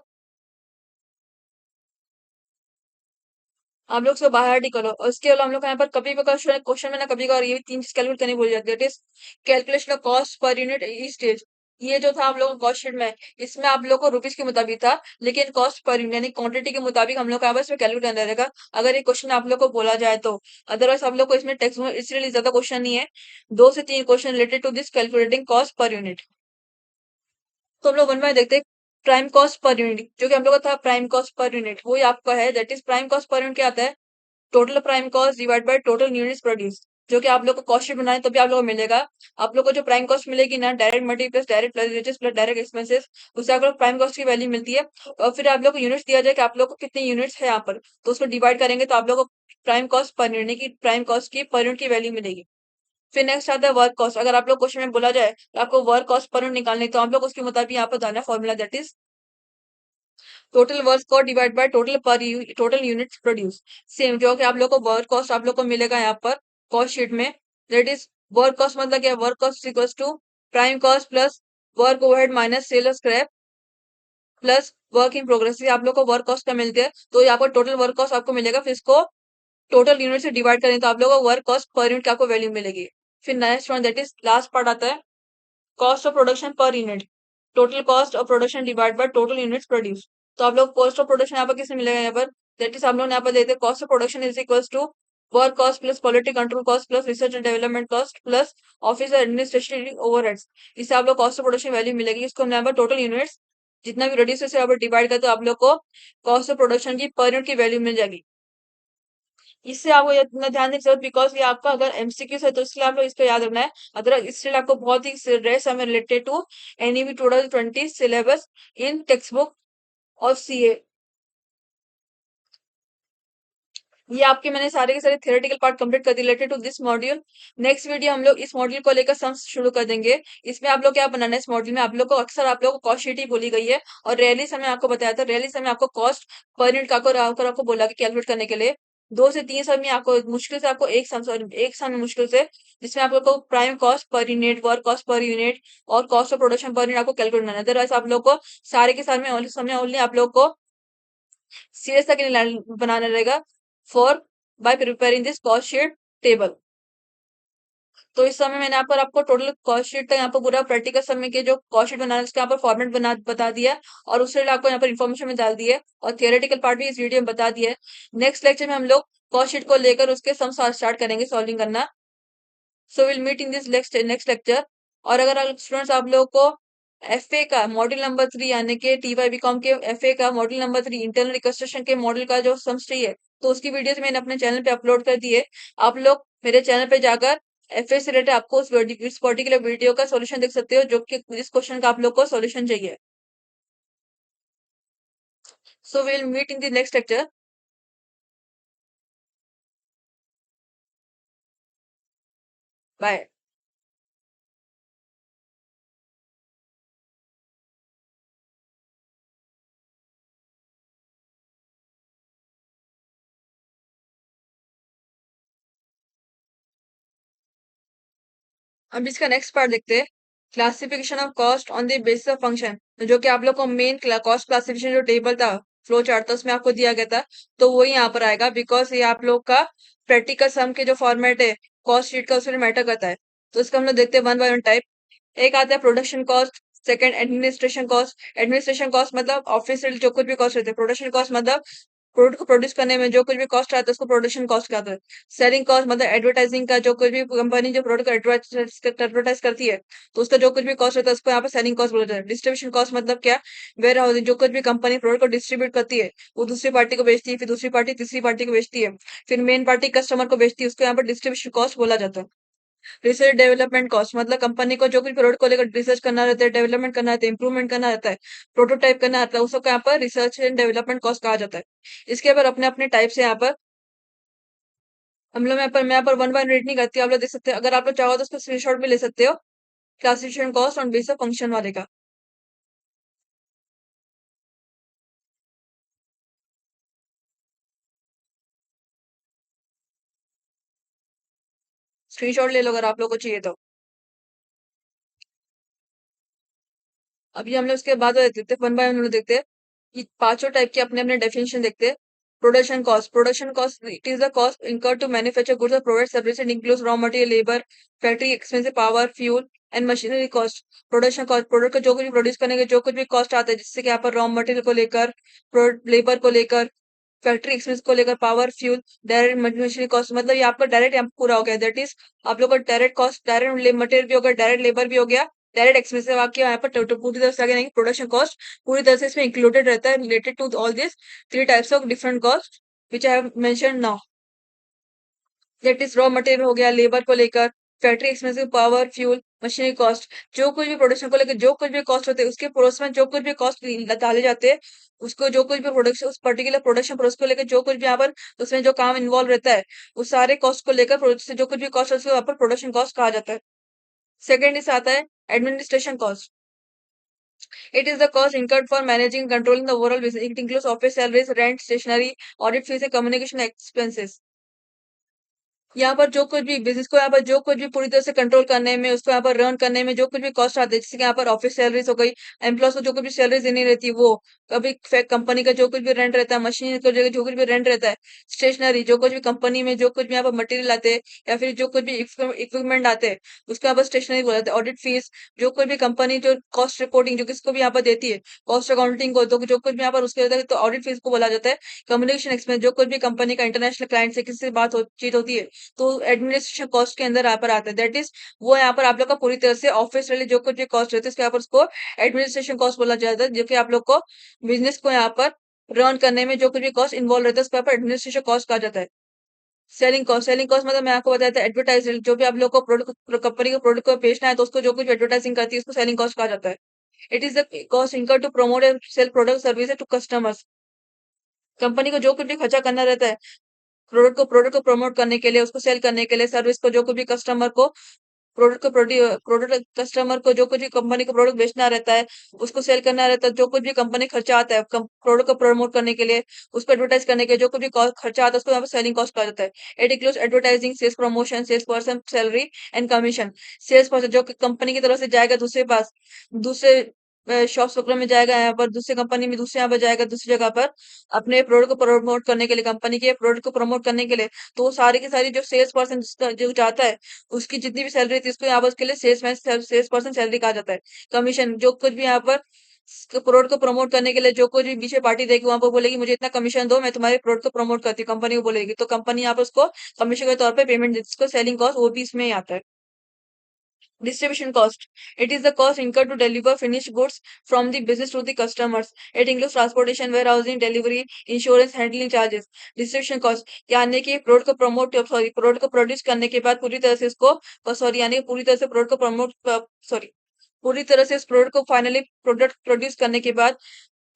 आप लोग उसको बाय हार्ट ही करो। और उसके अलावा हम लोग यहाँ पर कभी भी क्वेश्चन में ना कभी कभार ये तीन चीज कैलकुलेट करनी भूल जाती है, it is calculation of cost per unit E stage. ये जो था आप लोगों को कॉस्ट शीट में, इसमें आप लोग को रुपीज के मुताबिक था, लेकिन कॉस्ट पर यूनिट यानी क्वांटिटी के मुताबिक हम लोग का बस कैलकुलेट करना रहेगा अगर ये क्वेश्चन आप लोग को बोला जाए तो। अदरवाइज आप लोग को इसमें टेक्स्ट में इसलिए ज्यादा क्वेश्चन नहीं है, 2 से 3 question related to this calculating cost per unit. तो हम लोग वन बाय देखते हैं। प्राइम कॉस्ट पर यूनिट, जो कि हम लोग का था प्राइम कॉस्ट पर यूनिट, वो ही आपका है, that is prime cost per unit क्या आता है, total prime cost divide by total units produce. जो कि आप लोग को कॉस्ट शीट बनाए तभी आप लोग को मिलेगा। आप लोग को जो प्राइम कॉस्ट मिलेगी ना, direct material plus direct plus wages plus direct expenses, उससे आप लोग प्राइम कॉस्ट की वैल्यू मिलती है। और फिर आप लोग को यूनिट्स दिया जाए कि आप लोग को कितनी यूनिट्स है यहाँ पर, तो उसको डिवाइड करेंगे तो आप लोग को प्राइम कॉस्ट पर यूनिट की, प्राइम कॉस्ट की पर यूनिट की वैल्यू मिलेगी। फिर नेक्स्ट आता है वर्क कॉस्ट। अगर आप लोग क्वेश्चन में बोला जाए तो आपको वर्क कॉस्ट पर यूनिट निकालनी, तो आप लोग उसके मुताबिक यहाँ पर जाना formula, that is total work cost divide by total total units produce. Same जो कि आप लोग को वर्क कॉस्ट आप लोग को मिलेगा यहाँ पर कॉस्ट शीट में, दैट इज वर्क कॉस्ट मतलब क्या, work cost equals to prime cost plus work overhead minus sale scrap plus work in progress. आप लोग को वर्क कॉस्ट का मिलते हैं तो यहाँ पर टोटल वर्क कॉस्ट आपको मिलेगा, फिर इसको टोटल यूनिट से डिवाइड करें तो आप लोग को वर्क कॉस्ट पर यूनिट की आपको वैल्यू मिलेगी। फिर next one, that is last part आता है cost of production per unit, total cost of production divide by total units produce. तो आप लोग कॉस्ट ऑफ प्रोडक्शन यहाँ पर किससे मिलेगा, यहाँ पर दैट इज हम लोग यहाँ पर देते हैं cost of production is equals to work cost plus quality control cost plus research and development cost plus office administration overheads. इससे आप लोग कॉस्ट ऑफ प्रोडक्शन वैल्यू मिलेगी। इसको हम यहाँ पर टोटल यूनिट्स जितना भी रेडियस है यहाँ पर डिवाइड करते तो आप लोग को कॉस्ट ऑफ प्रोडक्शन की पर यूनिट की वैल्यू मिल जाएगी। इससे आपको इतना ध्यान देने की जरूरत, बिकॉज ये आपका अगर एमसीक्यूज है तो इसलिए आप लोग इसको याद रखना है। अदर इसलिए आपको बहुत ही रेस हमें related to NEV 2020 syllabus in text book और सीए। ये आपके मैंने सारे के सारे थियोरेटिकल पार्ट कंप्लीट कर दिए related to this module. Next video हम लोग इस मॉड्यूल को लेकर सम्स शुरू कर देंगे। इसमें आप लोग क्या बनाना है, इस मॉड्यूल में आप लोग को अक्सर आप लोग को कॉस्ट शीट ही बोली गई है और रैली समय आपको बताया था, रैली समय आपको कॉस्ट पर यूनिट का आपको बोला कि कैलकुलेट करने के लिए 2 से 3 समय आपको मुश्किल से आपको एक सम, सॉरी एक समय मुश्किल से, जिसमें आप लोग को prime cost per unit, work cost per unit और cost of production per unit आपको कैलकुलेट करना है। अदरवाइज आप लोग को सारे के सारे में समय ओनली आप लोग को सीरियस तक बनाना रहेगा for bye preparing this cost sheet table. तो इस समय मैंने यहाँ पर आपको टोटल कॉस्ट शीट का यहाँ पर पूरा प्रैक्टिकल समय के जो कॉस्ट शीट बनाना है उसका यहाँ पर फॉर्मेट बता दिया है और उससे आपको यहाँ पर इन्फॉर्मेशन में डाल दी है और थियोरेटिकल पार्ट भी इस वीडियो में बता दिया है। नेक्स्ट लेक्चर में हम लोग कॉस्ट शीट को लेकर उसके सम स्टार्ट करेंगे सॉल्विंग करना। So will meet in this next lecture. और अगर स्टूडेंट्स आप लोगों को एफए का मॉड्यूल नंबर 3 यानी कि टीवाई बीकॉम के एफए का मॉड्यूल नंबर 3 इंटरनल रिकंस्ट्रक्शन के मॉडल का जो समस्टरी है तो उसकी वीडियोस मैंने अपने चैनल पे अपलोड कर दी है। आप लोग मेरे चैनल पे जाकर एफए से रिलेटेड आपको इस पर्टिकुलर वीडियो का सॉल्यूशन देख सकते हो जो कि इस क्वेश्चन का आप लोग को सॉल्यूशन चाहिए। So will meet in the next lecture. Bye. अब इसका नेक्स्ट पार्ट देखते हैं। Classification of cost on the basis of function, जो कि आप लोग को मेन कॉस्ट क्लासिफिकेशन जो टेबल था फ्लो चार्ट था उसमें आपको दिया गया था तो वो यहाँ पर आएगा बिकॉज ये आप लोग का प्रैक्टिकल सम के जो फॉर्मेट है कॉस्ट शीट का उसमें मैटर करता है। तो इसका हम लोग देखते हैं वन बाय वन टाइप। एक आता है production cost, second administration cost. Administration cost मतलब ऑफिस से जो कुछ भी कॉस्ट रहते हैं। प्रोडक्शन कॉस्ट मतलब प्रोडक्ट को प्रोड्यूस करने में जो कुछ भी कॉस्ट आता है उसको प्रोडक्शन कॉस्ट कहते हैं। सेलिंग कॉस्ट मतलब एडवर्टाइजिंग का जो कुछ भी कंपनी जो प्रोडक्ट एडवर्टाइज करती है तो उसका जो कुछ भी कॉस्ट होता है उसको यहाँ पे सेलिंग कॉस्ट बोला जाता है। डिस्ट्रीब्यूशन कॉस्ट मतलब क्या, वेयर हाउसिंग, जो कुछ भी कंपनी प्रोडक्ट को डिस्ट्रीब्यूट करती है वो दूसरी पार्टी को बेचती है, फिर दूसरी पार्टी तीसरी पार्टी को बेचती है, फिर मेन पार्टी कस्टमर को बेचती है, उसको यहाँ पर डिस्ट्रीब्यूशन कॉस्ट बोला जाता है। रिसर्च डेवलपमेंट कॉस्ट मतलब कंपनी को जो कुछ प्रोडक्ट को लेकर रिसर्च करना रहता है, डेवलपमेंट करना रहता है, इंप्रूवमेंट करना रहता है, प्रोटोटाइप करना रहता है, उसको यहाँ पर रिसर्च एंड डेवलपमेंट कॉस्ट कहा जाता है। इसके ऊपर अपने अपने टाइप से यहाँ पर हम लोग मैं यहाँ पर वन बाय रेट नहीं करती, आप लोग देख सकते हो। अगर आप लोग चाहो तो उसको स्क्रीनशॉट भी ले सकते हो classification cost on base of function वाले का। स्क्रीनशॉट ले लो अगर आप लोग को चाहिए तो। अभी हम लोग उसके बाद देखते हैं वन बाय वन देखते हैं कि पांचों टाइप के अपने अपने डेफिनेशन देखते हैं। Production cost, production cost it is the cost incur to manufacture goods और provide service and includes raw material, labour, factory expensive, power, fuel and machinery cost. Production cost product का जो कुछ भी प्रोड्यूस करने के जो कुछ भी कॉस्ट आता है जिससे कि यहाँ पर रॉ मटेरियल को लेकर, लेबर को लेकर, फैक्ट्री एक्सपेंस को लेकर, power, fuel, direct machinery cost मतलब ये आपका डायरेक्ट यहाँ पूरा हो गया। दैट इज आप लोग का डायरेक्ट कॉस्ट, डायरेक्ट मटेरियल भी हो गया, डायरेक्ट लेबर भी हो गया, डायरेक्ट एक्सपेंसिव आके यहाँ पर पूरी तरह से आगे नहीं, प्रोडक्शन कॉस्ट पूरी तरह से इसमें इंक्लूडेड रहता है related to all this three types of different cost which I have mention now. That is raw material हो गया, लेबर को लेकर, factory expensive, power, fuel, machinery cost, जो कुछ भी प्रोडक्शन को लेकर जो कुछ भी कॉस्ट होते हैं उसके प्रोसेस में जो कुछ भी कॉस्ट डाले जाते हैं उसको जो कुछ भी प्रोडक्शन उस पर्टिकुलर प्रोडक्शन प्रोसेस को लेकर जो कुछ भी यहाँ पर उसमें जो काम इन्वॉल्व रहता है उस सारे कॉस्ट को लेकर प्रोडक्ट से जो कुछ भी कॉस्ट है उसको यहाँ पर प्रोडक्शन कॉस्ट कहा जाता है। सेकेंड इस आता है administration cost. It is the cost incurred for managing and controlling the overall business. It includes office salaries, rent, stationery, audit fees, and communication expenses. यहाँ पर जो कुछ भी बिजनेस को यहाँ पर जो कुछ भी पूरी तरह से कंट्रोल करने में उसको यहाँ पर रन करने में जो कुछ भी कॉस्ट आते हैं जैसे कि यहाँ पर ऑफिस सैलरीज हो गई, एम्प्लॉयज को जो कुछ भी सैलरी देनी रहती है वो, कभी कंपनी का जो कुछ भी रेंट रहता है, मशीन का जो कुछ भी रेंट रहता है, स्टेशनरी जो कुछ भी कंपनी में जो कुछ भी यहाँ पर मटेरियल आते हैं या फिर जो कुछ भी इक्विपमेंट आते हैं उसको यहाँ पर स्टेशनरी बोला जाता है। ऑडिट फीस जो कोई भी कंपनी जो कॉस्ट रिपोर्टिंग जो किसको भी यहाँ पर देती है कॉस्ट अकाउंटिंग को तो जो कुछ भी यहाँ पर उसके रहता है तो ऑडिट फीस को बोला जाता है। कम्युनिकेशन एक्सपेंस जो कुछ भी कंपनी का इंटरनेशनल क्लाइंट से किसी से चीज होती है तो एडमिनिस्ट्रेशन कॉस्ट के अंदर यहाँ पर आता है। दैट इज वो यहाँ पर आप लोग का पूरी तरह से ऑफिस वाले जो कुछ भी कॉस्ट रहते हैं उसके यहाँ पर उसको एडमिनिस्ट्रेशन कॉस्ट बोला जाता है जो कि आप लोग को बिजनेस को यहाँ पर रन करने में जो कुछ भी कॉस्ट इन्वॉल्व रहता है उसको यहाँ पर एडमिनिस्ट्रेशन कॉस्ट कहा जाता है। सेलिंग कॉस्ट मतलब मैं आपको बताया था एडवर्टाइजिंग, जो भी आप लोग को प्रोडक्ट कंपनी के प्रोडक्ट को बेचना है तो उसको जो कुछ एडवर्टाइजिंग करती है उसको सेलिंग कॉस्ट कहा जाता है। It is the cost incur to promote and sell product service to customers. Company को जो कुछ भी खर्चा करना रहता है प्रोडक्ट को प्रमोट करने के लिए, उसको सेल करने के लिए, सर्विस को जो कुछ भी कस्टमर को प्रोडक्ट कस्टमर को जो कुछ भी कंपनी का प्रोडक्ट बेचना रहता है उसको सेल करना रहता है, जो कुछ भी कंपनी खर्चा आता है प्रोडक्ट को प्रमोट करने के लिए, उसको एडवर्टाइज करने के लिए जो कुछ भी खर्चा आता है उसको यहाँ पर सेलिंग कॉस्ट कहा जाता है। It includes advertising, sales promotion, sales person salary and commission. Sales person जो कंपनी की तरफ से जाएगा दूसरे पास दूसरे शॉप्स वगैरह में जाएगा, यहाँ पर दूसरी कंपनी में दूसरे यहाँ पर जाएगा, दूसरी जगह पर अपने प्रोडक्ट को प्रमोट करने के लिए, कंपनी के प्रोडक्ट को प्रमोट करने के लिए। तो वो सारी की सारी जो सेल्स पर्सन जो जाता है, उसकी जितनी भी सैलरी थी उसको यहाँ पर उसके लिए सेल्स पर्सन सैलरी कहा जाता है। कमीशन जो कुछ भी यहाँ पर प्रोडक्ट को प्रमोट करने के लिए जो कुछ भी पीछे पार्टी देगी वहां पर बोलेगी मुझे इतना कमीशन दो, मैं तुम्हारे प्रोडक्ट को प्रमोट करती हूँ, कंपनी को बोलेगी, तो कंपनी यहाँ पर उसको कमीशन के तौर पे पेमेंट देती है। इसको सेलिंग कॉस्ट वो भी इसमें ही आता है। Distribution cost. It is the cost incurred to deliver finished goods from the business to the customers. It includes transportation, warehousing, delivery, insurance, handling charges. Distribution cost यानी कि प्रोडक्ट को प्रोडक्ट को प्रोड्यूस करने के बाद पूरी तरह से इसको यानी पूरी तरह से प्रोडक्ट को पूरी तरह से इस प्रोडक्ट को फाइनली प्रोडक्ट प्रोड्यूस करने के बाद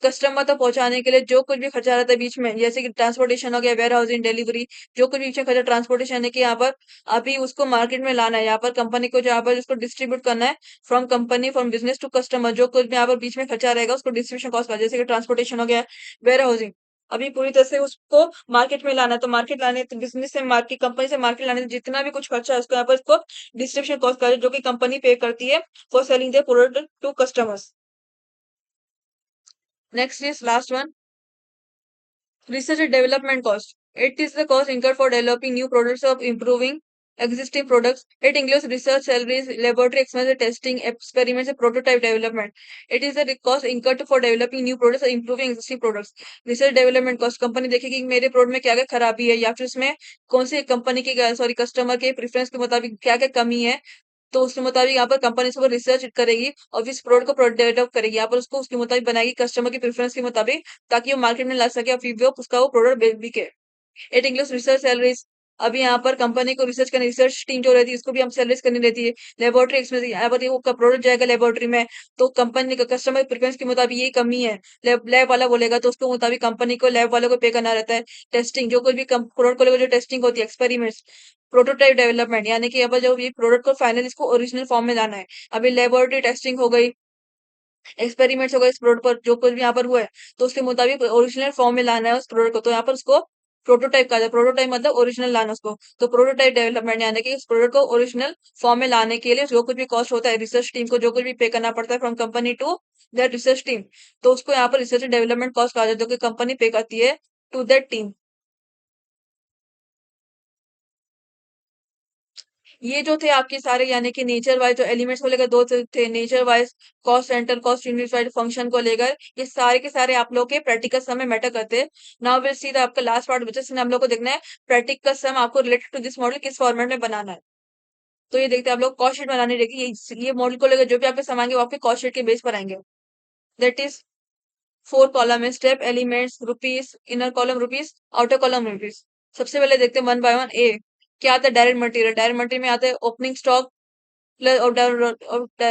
कस्टमर तक पहुंचाने के लिए जो कुछ भी खर्चा रहता है बीच में, जैसे कि ट्रांसपोर्टेशन हो गया, वेयर हाउसिंग, डिलीवरी, जो कुछ भी बीच में खर्चा ट्रांसपोर्टेशन है कि यहाँ पर अभी उसको मार्केट में लाना है, यहाँ पर कंपनी को जहाँ पर उसको डिस्ट्रीब्यूट करना है फ्रॉम बिजनेस टू कस्टमर, जो कुछ भी यहाँ पर बीच में खर्चा रहेगा उसको डिस्ट्रीब्यूशन कॉस्ट का, जैसे कि ट्रांसपोर्टेशन हो गया, वेयर हाउसिंग। अभी पूरी तरह से उसको मार्केट में लाना है, तो मार्केट लाने तो बिजनेस से मार्केट कंपनी से मार्केट लाने जितना भी कुछ खर्चा है उसको यहाँ पर इसको डिस्ट्रीब्यूशन कॉस्ट का, जो कि कंपनी पे करती है for selling the product to customers. Next is last one, research and development cost. It is the cost incurred for developing new products or improving existing products. It includes research, salaries, laboratory expenses, testing, experiments, and prototype development. It is the cost incurred for developing new products or improving existing products. Research development cost, company देखेगी कि मेरे प्रोडक्ट में क्या क्या खराबी है या फिर उसमें कौन सी कंपनी के कस्टमर के प्रेफरेंस के मुताबिक क्या क्या कमी है, तो उसके मुताबिक यहाँ पर कंपनी उसके ऊपर रिसर्च करेगी और फिर इस प्रोडक्ट को डेवलप करेगी, यहाँ पर उसको उसके मुताबिक बनाएगी कस्टमर की प्रेफरेंस के मुताबिक, ताकि वो मार्केट में ला सके और फिर वो उसका वो प्रोडक्ट बिके। It includes research salaries. अभी यहाँ पर कंपनी को रिसर्च करनी, रिसर्च टीम जो रहती है उसको भी हम सैलरीज करनी रहती है। लेबोरेटरी एक्सपेंस, यहाँ पर वो प्रोडक्ट जाएगा लेबोरेटरी में, तो कंपनी का कस्टमर प्रेफरेंस के मुताबिक ये कमी है, लैब वाला बोलेगा तो उसके मुताबिक कंपनी को लैब वालों को पे करना रहता है। टेस्टिंग, जो कुछ भी प्रोडक्ट को लेकर जो टेस्टिंग होती है, एक्सपेरिमेंट्स। प्रोटोटाइप डेवलपमेंट यानी कि अब जब ये प्रोडक्ट को फाइनल इसको ओरिजिनल फॉर्म में लाना है, अभी लेबोरेटरी टेस्टिंग हो गई, एक्सपेरिमेंट्स हो गए इस प्रोडक्ट पर, जो कुछ भी यहाँ पर हुआ है तो उसके मुताबिक ओरिजिनल फॉर्म में लाना है उस प्रोडक्ट को, तो यहाँ पर उसको प्रोटोटाइप कहा जाता है। प्रोटोटाइप मतलब ओरिजिनल लाना उसको, तो प्रोटोटाइप डेवलपमेंट यानी कि उस प्रोडक्ट को ओरिजिनल फॉर्म में लाने के लिए जो कुछ भी कॉस्ट होता है, रिसर्च टीम को जो कुछ भी पे करना पड़ता है from company to that research team, तो उसको यहाँ पर रिसर्च डेवलपमेंट कॉस्ट कहा जाता है, जो कि कंपनी पे करती है टू दैट टीम। ये जो थे आपके सारे यानी कि नेचर वाइज जो एलिमेंट्स को लेकर दो थे, nature wise, cost centre, cost unit wise, function को लेकर, ये सारे के सारे आप लोग के प्रैक्टिकल सम में मैटर करते हैं। नाउ विल सी द आपका लास्ट पार्ट बचा, इसमें हम लोग को देखना है प्रैक्टिकल सम आपको रिलेटेड टू दिस मॉडल किस फॉर्मेट में बनाना है। तो ये देखते हैं आप लोग कॉस्ट शीट बनानी रहेगी, ये मॉडल को लेकर जो भी आपके सम आएंगे वो आपके कॉस्ट शीट के बेस पर आएंगे। दैट इज 4 कॉलम है, step elements rupees, inner column rupees, outer column rupees. सबसे पहले देखते हैं वन बाय वन। ए क्या आता है, डायरेक्ट मटेरियल। डायरेक्ट मटेरियल में आता है opening stock plus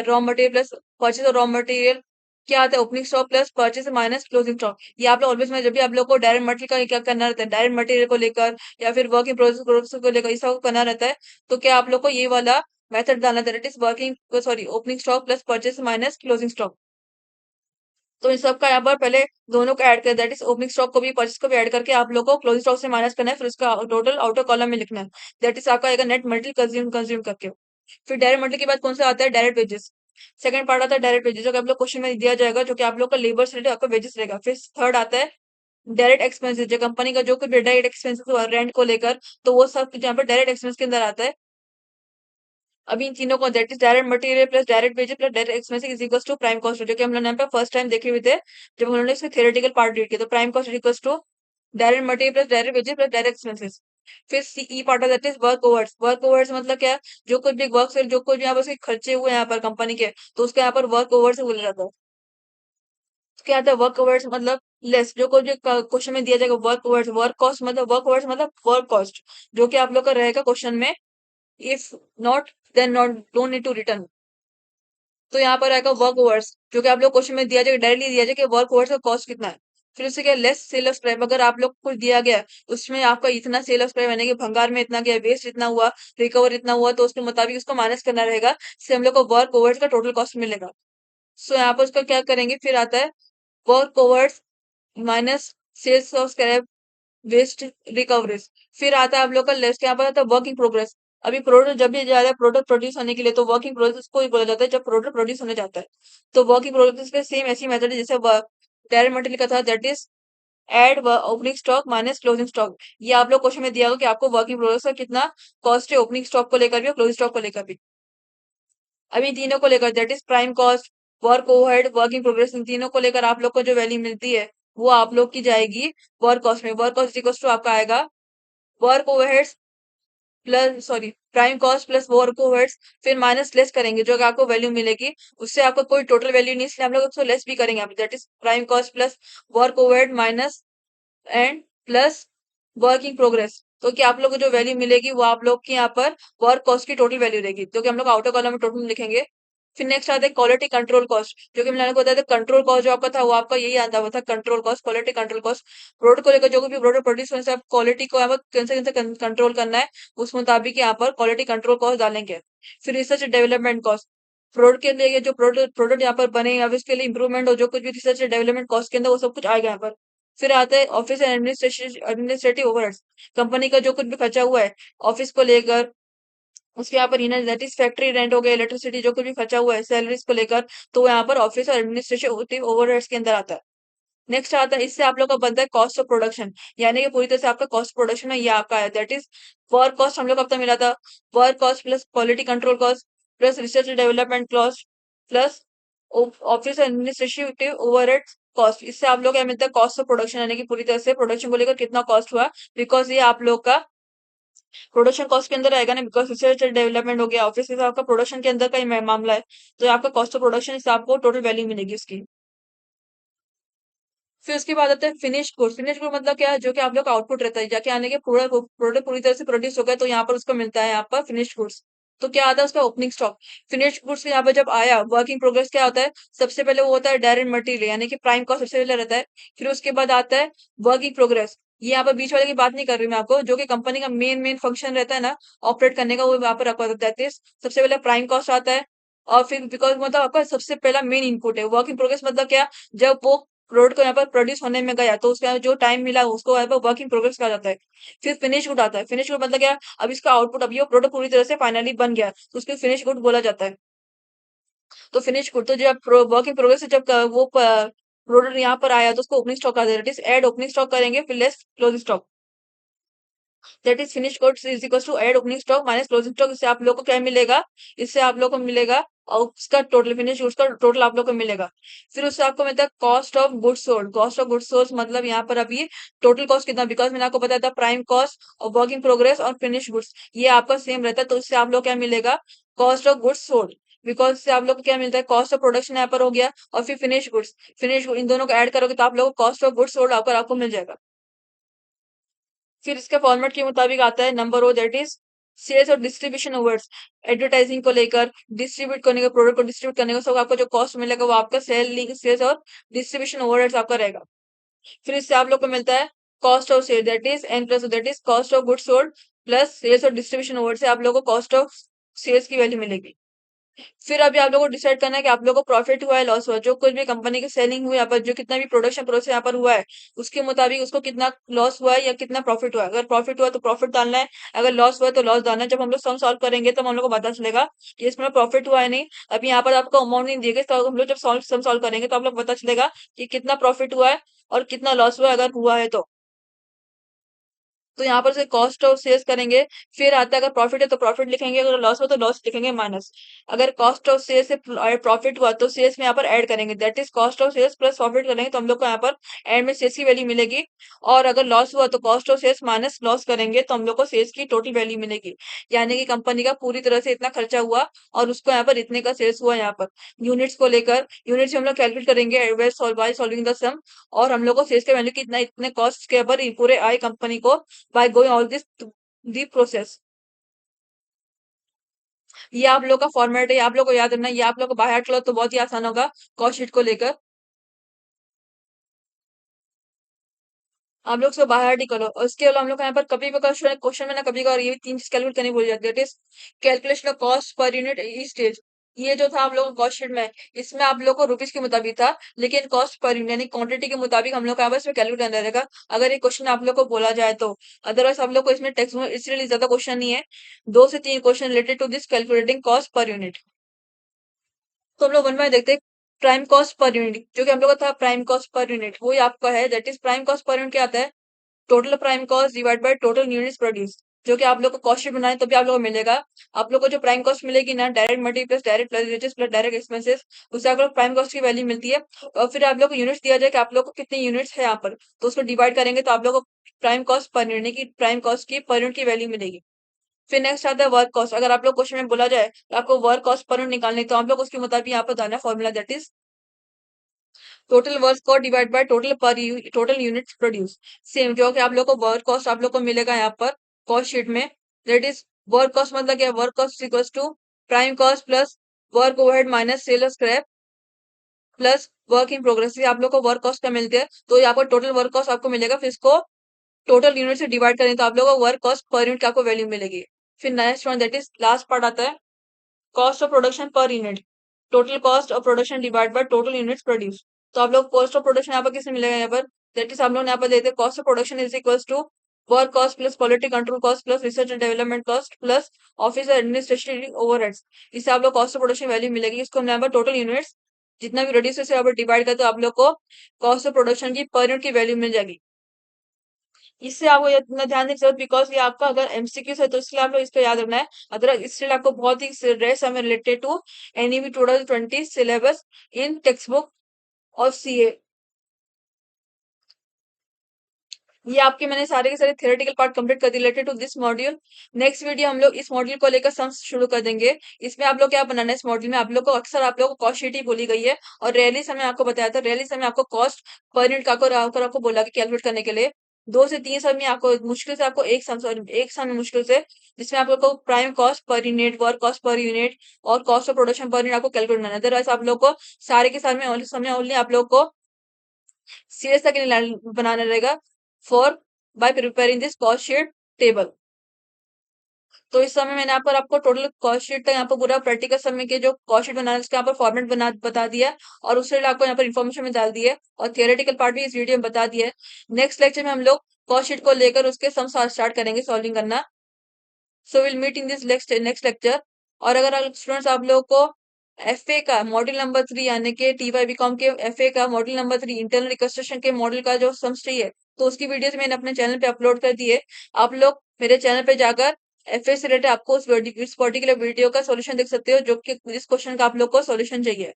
raw material plus purchase और रॉ मटेरियल। क्या आता है, opening stock plus purchase minus closing stock. ये आप लोग ऑलवेज में जब भी आप लोग को डायरेक्ट मटेरियल का क्या करना रहता है, डायरेक्ट मटेरियल को लेकर या फिर वर्क इन प्रोसेस को लेकर, ये सब करना रहता है, तो क्या आप लोग को ये वाला मेथड डालना था, it is working opening stock plus purchase minus closing stock. तो इन सब का यहाँ पर पहले दोनों को ऐड कर, दैट इज ओपनिंग स्टॉक को भी परचेज को भी ऐड करके आप लोग को क्लोजिंग स्टॉक से माइनस करना है, फिर उसका टोटल आउटर कॉलम में लिखना है, दैट इज आपका आएगा नेट मटेरियल कंज्यूम करके। फिर डायरेक्ट मटेरियल के बाद कौन सा आता है, डायरेक्ट वेजेस। सेकंड पार्ट आता है डायरेक्ट वेजेस, जो कि आप लोग क्वेश्चन में दिया जाएगा, जो कि आप लोग का लेबर से रिलेटेड आपका वेजेस रहेगा। फिर थर्ड आता है डायरेक्ट एक्सपेंसेस, जो कंपनी का जो कुछ डायरेक्ट एक्सपेंसेस रेंट को लेकर, तो वो सब यहाँ पर डायरेक्ट एक्सपेंस के अंदर आता है। अभी इन तीनों को, that is direct material plus direct wages plus direct expenses is equals to prime cost, जो कि हम लोग यहाँ पे फर्स्ट टाइम देखे हुए थे जब हम लोगों ने इसके थियोरेटिकल पार्ट रीड किया। तो prime cost equals to direct material plus direct wages plus direct expenses. फिर सीई part of that is work overs. Work overs मतलब क्या है, जो कुछ भी वर्क से जो कुछ भी यहाँ पर उसके खर्चे हुए हैं यहाँ पर कंपनी के, तो उसके यहाँ पर वर्क ओवर से बोला जाता है। क्या आता है वर्क ओवर्स मतलब लेस, जो कुछ क्वेश्चन में दिया जाएगा वर्क ओवर्स। वर्क ओवर्स मतलब वर्क कॉस्ट, जो कि आप लोग का रहेगा क्वेश्चन में, if not then not don't need to return. तो यहाँ पर आएगा वर्क ओवर्स, जो कि आप लोग क्वेश्चन में दिया जाएगा, डायरेक्टली दिया जाएगा कि वर्क ओवर्स का कॉस्ट कितना है। फिर उससे क्या, लेस सेल ऑफ स्क्रैप। अगर आप लोग को कुछ दिया गया है, उसमें आपका इतना सेल ऑफ स्क्रैप यानी कि भंगार में इतना गया, वेस्ट इतना हुआ, रिकवर इतना हुआ, तो उसके मुताबिक उसको माइनस करना रहेगा, इससे हम लोग को वर्क ओवर्स का टोटल कॉस्ट मिलेगा। सो यहाँ पर उसका क्या करेंगे, फिर आता है work overs minus sales of scrap waste recoveries. फिर आता है आप लोग का लेस्ट, यहाँ पर आता है वर्क इन प्रोग्रेस। अभी प्रोडक्ट जब भी जा रहा है प्रोडक्ट प्रोड्यूस होने के लिए तो वर्किंग प्रोसेस को ही बोला जाता है जब प्रोडक्ट प्रोड्यूस होने जाता है। तो वर्किंग प्रोसेस के सेम ऐसी मेथड है जैसे डायरेक्ट मटेरियल का था, that is add opening stock minus closing stock. ये आप लोग क्वेश्चन में दिया होगा कि आपको वर्किंग प्रोग्रेस का कितना कॉस्ट है ओपनिंग स्टॉक को लेकर भी और क्लोजिंग स्टॉक को लेकर भी। अभी इन तीनों को लेकर that is prime cost, work overhead, working progress, इन तीनों को लेकर आप लोग को जो वैल्यू मिलती है वो आप लोग की जाएगी वर्क कॉस्ट में। वर्क कॉस्ट इक्वल्स टू आपका आएगा work overheads plus sorry prime cost plus work overheads, फिर माइनस लेस करेंगे जो कि आपको वैल्यू मिलेगी। उससे आपको कोई टोटल वैल्यू नहीं, इसलिए हम लोग उसको लेस भी करेंगे that is prime cost plus work overhead minus and plus work in progress. तो कि आप लोग को जो वैल्यू मिलेगी वो आप लोग की यहाँ पर वर्क कॉस्ट की टोटल वैल्यू रहेगी, जो कि हम लोग आउटर कॉलम में टोटल लिखेंगे। फिर नेक्स्ट आता है क्वालिटी कंट्रोल कॉस्ट, जो कि मैंने आपको बताया था कंट्रोल कॉस्ट जो आपका था वो आपका यही आता हुआ था control cost, quality control cost. Product को लेकर जो भी प्रोडक्ट प्रोड्यूस होने से आप क्वालिटी को यहाँ पर कैसे कंट्रोल करना है उस मुताबिक यहाँ पर क्वालिटी कंट्रोल कॉस्ट डालेंगे। फिर रिसर्च डेवलपमेंट कॉस्ट, प्रोडक्ट के लिए जो प्रोडक्ट प्रोडक्ट यहाँ पर बने अब इसके लिए इंप्रूवमेंट हो जो कुछ भी रिसर्च डेवलपमेंट कॉस्ट के अंदर वो सब कुछ आएगा यहाँ पर। फिर आता है office and administrative overheads, company का जो कुछ भी खर्चा हुआ है ऑफिस को लेकर, उसके यहाँ पर inner that is factory rent हो गया, इलेक्ट्रिसिटी जो कुछ भी खर्चा हुआ है सैलरीज को लेकर, तो वो यहाँ पर ऑफिस और एडमिनिस्ट्रेटिव ओवरहेड्स के अंदर आता है। नेक्स्ट आता है इससे आप लोग का बनता है कॉस्ट ऑफ प्रोडक्शन, यानी कि पूरी तरह से आपका कॉस्ट प्रोडक्शन है ये आपका है दैट इज वर्क कॉस्ट हम लोग को अब तक मिला था work cost plus quality control cost plus research development cost plus office administrative overhead cost. इससे आप लोग क्या मिलता है कॉस्ट ऑफ प्रोडक्शन, यानी कि पूरी तरह से प्रोडक्शन को लेकर कितना कॉस्ट हुआ, बिकॉज ये आप लोग का प्रोडक्शन कॉस्ट के अंदर आएगा ना, बिकॉज रिसर्च एंड डेवलपमेंट हो गया ऑफिस के आपका प्रोडक्शन के अंदर का ही मामला है, तो ये आपका कॉस्ट ऑफ प्रोडक्शन इससे आपको टोटल वैल्यू मिलेगी उसकी। फिर उसके बाद आता है फिनिश गुड। फिनिश गुड मतलब क्या है, जो कि आप लोग का आउटपुट रहता है जाके आने के पूरा प्रोडक्ट पूरी तरह से प्रोड्यूस हो गया तो यहाँ पर उसको मिलता है यहाँ पर फिनिश गुड्स। तो क्या आता है उसका ओपनिंग स्टॉक। फिनिश गुड्स यहाँ पर जब आया वर्किंग प्रोग्रेस क्या होता है, सबसे पहले वो होता है डायरेक्ट मटेरियल यानी कि प्राइम कॉस्ट सबसे पहले रहता है। फिर उसके बाद आता है वर्किंग प्रोग्रेस, ये यहाँ पर बीच वाले की बात नहीं कर रही मैं आपको, जो कि कंपनी का मेन मेन फंक्शन रहता है ना ऑपरेट करने का, वो यहाँ पर रखा रहता है। सबसे पहले प्राइम कॉस्ट आता है और फिर बिकॉज मतलब आपका सबसे पहला मेन इनपुट है। वर्क इन प्रोग्रेस मतलब क्या, जब वो प्रोडक्ट को यहाँ पर प्रोड्यूस होने में गया तो उसका जो टाइम मिला उसको यहाँ पर वर्क इन प्रोग्रेस कहा जाता है। फिर फिनिश गुड आता है, फिनिश गुड मतलब क्या, अब इसका आउटपुट अब ये प्रोडक्ट पूरी तरह से फाइनली बन गया तो उसको फिनिश गुड बोला जाता है। तो फिनिश गुड तो जब वर्क इन प्रोग्रेस से जब वो प्रोडक्ट यहाँ पर आया तो उसको ओपनिंग स्टॉक कहा जाता है, एड ओपनिंग स्टॉक करेंगे फिर less closing stock, that is finish goods is equal to add opening stock minus closing stock. इससे आप लोग को क्या मिलेगा, इससे आप लोग को मिलेगा और उसका टोटल फिनिश गुड्स का टोटल आप लोग को मिलेगा। फिर उससे आपको मिलता है cost of goods sold. Cost of goods sold मतलब यहाँ पर अभी टोटल कॉस्ट कितना, बिकॉज मैंने आपको बताया था प्राइम कॉस्ट और वर्क इन प्रोग्रेस और फिनिश गुड्स ये आपका सेम रहता है, तो इससे आप लोग क्या मिलेगा cost of goods sold. Because से आप लोग को क्या मिलता है कॉस्ट ऑफ प्रोडक्शन यहाँ पर हो गया और फिर फिनिश गुड्स, फिनिश इन दोनों को ऐड करोगे तो आप लोग को कॉस्ट ऑफ गुड्स सोल्ड आपको मिल जाएगा। फिर इसके फॉर्मेट के मुताबिक आता है number O that is sales और डिस्ट्रीब्यूशन ओवर्स। एडवर्टाइजिंग को लेकर डिस्ट्रीब्यूट करने का प्रोडक्ट को डिस्ट्रीब्यूट करने का सब आपको जो कॉस्ट मिलेगा वो आपका सेल्स और डिस्ट्रीब्यूशन ओवरहेड्स आपका रहेगा। फिर इससे आप लोग को मिलता है cost of sale that is N plus that is cost of goods sold plus sales और डिस्ट्रीब्यूशन ओवर से आप लोगों को कॉस्ट ऑफ सेल्स की वैल्यू मिलेगी। फिर अभी आप लोगों को डिसाइड करना है कि आप लोगों को प्रॉफिट हुआ है लॉस हुआ है, जो कुछ भी कंपनी की सेलिंग हुई यहाँ पर जो कितना भी प्रोडक्शन प्रोसेस यहाँ पर हुआ है उसके मुताबिक उसको कितना लॉस हुआ है या कितना प्रॉफिट हुआ है। अगर प्रॉफिट हुआ है तो प्रॉफिट डालना है, अगर लॉस हुआ है तो लॉस डालना है। जब हम लोग सम सॉल्व करेंगे तब हम लोग को पता चलेगा कि इसमें प्रॉफिट हुआ है नहीं। अभी यहाँ पर आपको अमाउंट नहीं दिए गए तो हम लोग जब सम सॉल्व करेंगे तो आप लोग पता चलेगा कि कितना प्रॉफिट हुआ है और कितना लॉस हुआ है अगर हुआ है तो यहाँ पर से कॉस्ट ऑफ सेल्स करेंगे। फिर आता है अगर प्रॉफिट है तो प्रॉफिट लिखेंगे, अगर लॉस हो तो लॉस लिखेंगे माइनस। अगर कॉस्ट ऑफ सेल्स से प्रॉफिट हुआ तो सेल्स में यहाँ पर ऐड करेंगे that is cost of sales plus profit करेंगे तो हम लोग को यहाँ पर एंड में सेल्स की वैल्यू मिलेगी। और अगर लॉस हुआ तो cost of sales minus loss करेंगे तो हम लोग को सेल्स की टोटल वैल्यू मिलेगी, यानी कि कंपनी का पूरी तरह से इतना खर्चा हुआ और उसको यहाँ पर इतने का सेल्स हुआ। यहाँ पर यूनिट्स को लेकर यूनिट्स हम लोग कैलकुलेट करेंगे बाय सॉल्विंग द सम, और हम लोग को सेल्स की वैल्यू कितना इतने कॉस्ट के ऊपर पूरे आई कंपनी को by going all this to the process। ये आप लोग का फॉर्मेट है, आप लोग को याद रखना है, ये आप लोग को बाय हार्ट करो तो बहुत ही आसान होगा कॉस्ट शीट को लेकर। आप लोग सब बाय हार्ट ही करो और इसके अलावा हम लोग यहाँ पर कभी भी क्वेश्चन में ना कभी का और ये तीन चीज कैलकुलेट करनी भूल जाती है, that is calculation of cost per unit each stage. ये जो था आप लोगों को कॉस्ट शीट में, इसमें आप लोग को रुपीज के मुताबिक था, लेकिन कॉस्ट पर यूनिट यानी क्वांटिटी के मुताबिक हम लोग का बस कैलकुलेट करना रहेगा अगर ये क्वेश्चन आप लोग को बोला जाए तो। अदरवाइज आप लोग को इसमें टेक्स्ट में इसलिए ज्यादा क्वेश्चन नहीं है, 2 से 3 question related to this calculating cost per unit. तो हम लोग वन बाय देखते हैं। प्राइम कॉस्ट पर यूनिट, जो कि हम लोग का था प्राइम कॉस्ट पर यूनिट, वो ही आपका है। That is prime cost per unit क्या आता है? Total prime cost divide by total units produce. जो कि आप लोग को कॉस्ट शीट बनाए तभी आप लोग को मिलेगा। आप लोग को जो प्राइम कॉस्ट मिलेगी ना, direct material plus direct plus wages plus direct expenses, उससे आप लोग प्राइम कॉस्ट की वैल्यू मिलती है। और फिर आप लोग को यूनिट्स दिया जाए कि आप लोग को कितने यूनिट्स है यहाँ पर, तो उसको डिवाइड करेंगे तो आप लोग को प्राइम कॉस्ट पर यूनिट की प्राइम कॉस्ट की पर यूनिट की वैल्यू मिलेगी। फिर नेक्स्ट आता है वर्क कॉस्ट। अगर आप लोग क्वेश्चन में बोला जाए तो आपको वर्क कॉस्ट पर यूनिट निकालनी, तो आप लोग उसके मुताबिक यहाँ पर जाना formula, that is total work cost divide by total units produce. Same जो कि आप लोग को वर्क कॉस्ट आप लोग को मिलेगा यहाँ पर कॉस्ट शीट में। दैट इज वर्क कॉस्ट मतलब क्या? Work cost equals to prime cost plus work overhead minus sale scrap plus work in progress. आप लोग को वर्क कॉस्ट का मिलते हैं तो यहाँ पर टोटल वर्क कॉस्ट आपको मिलेगा, फिर इसको टोटल यूनिट से डिवाइड करें तो आप लोग को वर्क कॉस्ट पर यूनिट का आपको वैल्यू मिलेगी। फिर next one that is last part आता है cost of production per unit. Total cost of production divide by total units produce. तो आप लोग कॉस्ट ऑफ प्रोडक्शन यहाँ पर किससे मिलेगा? यहाँ पर दैट इज आप लोग यहाँ पर देते हैं cost of production is equals to work cost plus quality control cost plus research and development cost plus office administrative overheads. इससे आप लोग कॉस्ट ऑफ प्रोडक्शन वैल्यू मिलेगी। इसको हम यहाँ पर टोटल यूनिट्स जितना भी प्रोड्यूस है यहाँ पर डिवाइड करते तो आप लोग को कॉस्ट ऑफ प्रोडक्शन की पर यूनिट की वैल्यू मिल जाएगी। इससे आपको ये इतना ध्यान देने की जरूरत, बिकॉज ये आपका अगर एमसीक्यूज है तो इसलिए आप लोग इसको याद रखना है। अदरवाइज इसलिए आपको बहुत ही रेयर समय related to NEV 2020 syllabus in text book और सीए। ये आपके मैंने सारे के सारे थियोरेटिकल पार्ट कंप्लीट कर दिए related to this module. Next video हम लोग इस मॉड्यूल को लेकर सम्स शुरू कर देंगे। इसमें आप लोग क्या बनाना है? इस मॉड्यूल में आप लोग को अक्सर आप लोग को कॉस्ट शीट ही बोली गई है, और रैली समय आपको बताया था, रैली समय आपको कॉस्ट पर यूनिट का आपको बोला कि कैलकुलेट करने के लिए 2 से 3 समय आपको मुश्किल से आपको एक सम सॉरी एक समय मुश्किल से, जिसमें आप लोग को prime cost per unit, work cost per unit और cost of production per unit आपको कैलकुलेट करना है। अदरवाइज आप लोग को सारे के सारे में समय ओनली आप लोग को सीएस तक बनाना रहेगा for bye preparing this cost sheet table. तो इस समय मैंने यहाँ पर आपको टोटल कॉस्ट शीट का यहाँ पर पूरा प्रैक्टिकल समय के जो कॉस्ट शीट बनाना है उसका यहाँ पर फॉर्मेट बता दिया, और उससे आपको यहाँ पर इन्फॉर्मेशन में डाल दिया है, और थियोरेटिकल पार्ट भी इस वीडियो में बता दिया है। नेक्स्ट लेक्चर में हम लोग कॉस्ट शीट को लेकर उसके सम स्टार्ट करेंगे सॉल्विंग करना। So will meet in this next lecture. और अगर स्टूडेंट्स आप लोगों को एफए का मॉड्यूल नंबर 3 यानी कि टीवाई बीकॉम के एफए का मॉड्यूल नंबर 3 इंटरनल रिकंस्ट्रक्शन के मॉडल का जो सम्स चाहिए, तो उसकी वीडियोस मैंने अपने चैनल पे अपलोड कर दी है। आप लोग मेरे चैनल पे जाकर एफए से रिलेटेड आपको इस पर्टिकुलर वीडियो का सॉल्यूशन देख सकते हो, जो कि जिस क्वेश्चन का आप लोग को सॉल्यूशन चाहिए।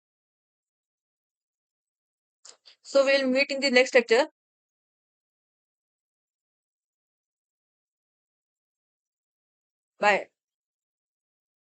So will meet in the next lecture. Bye.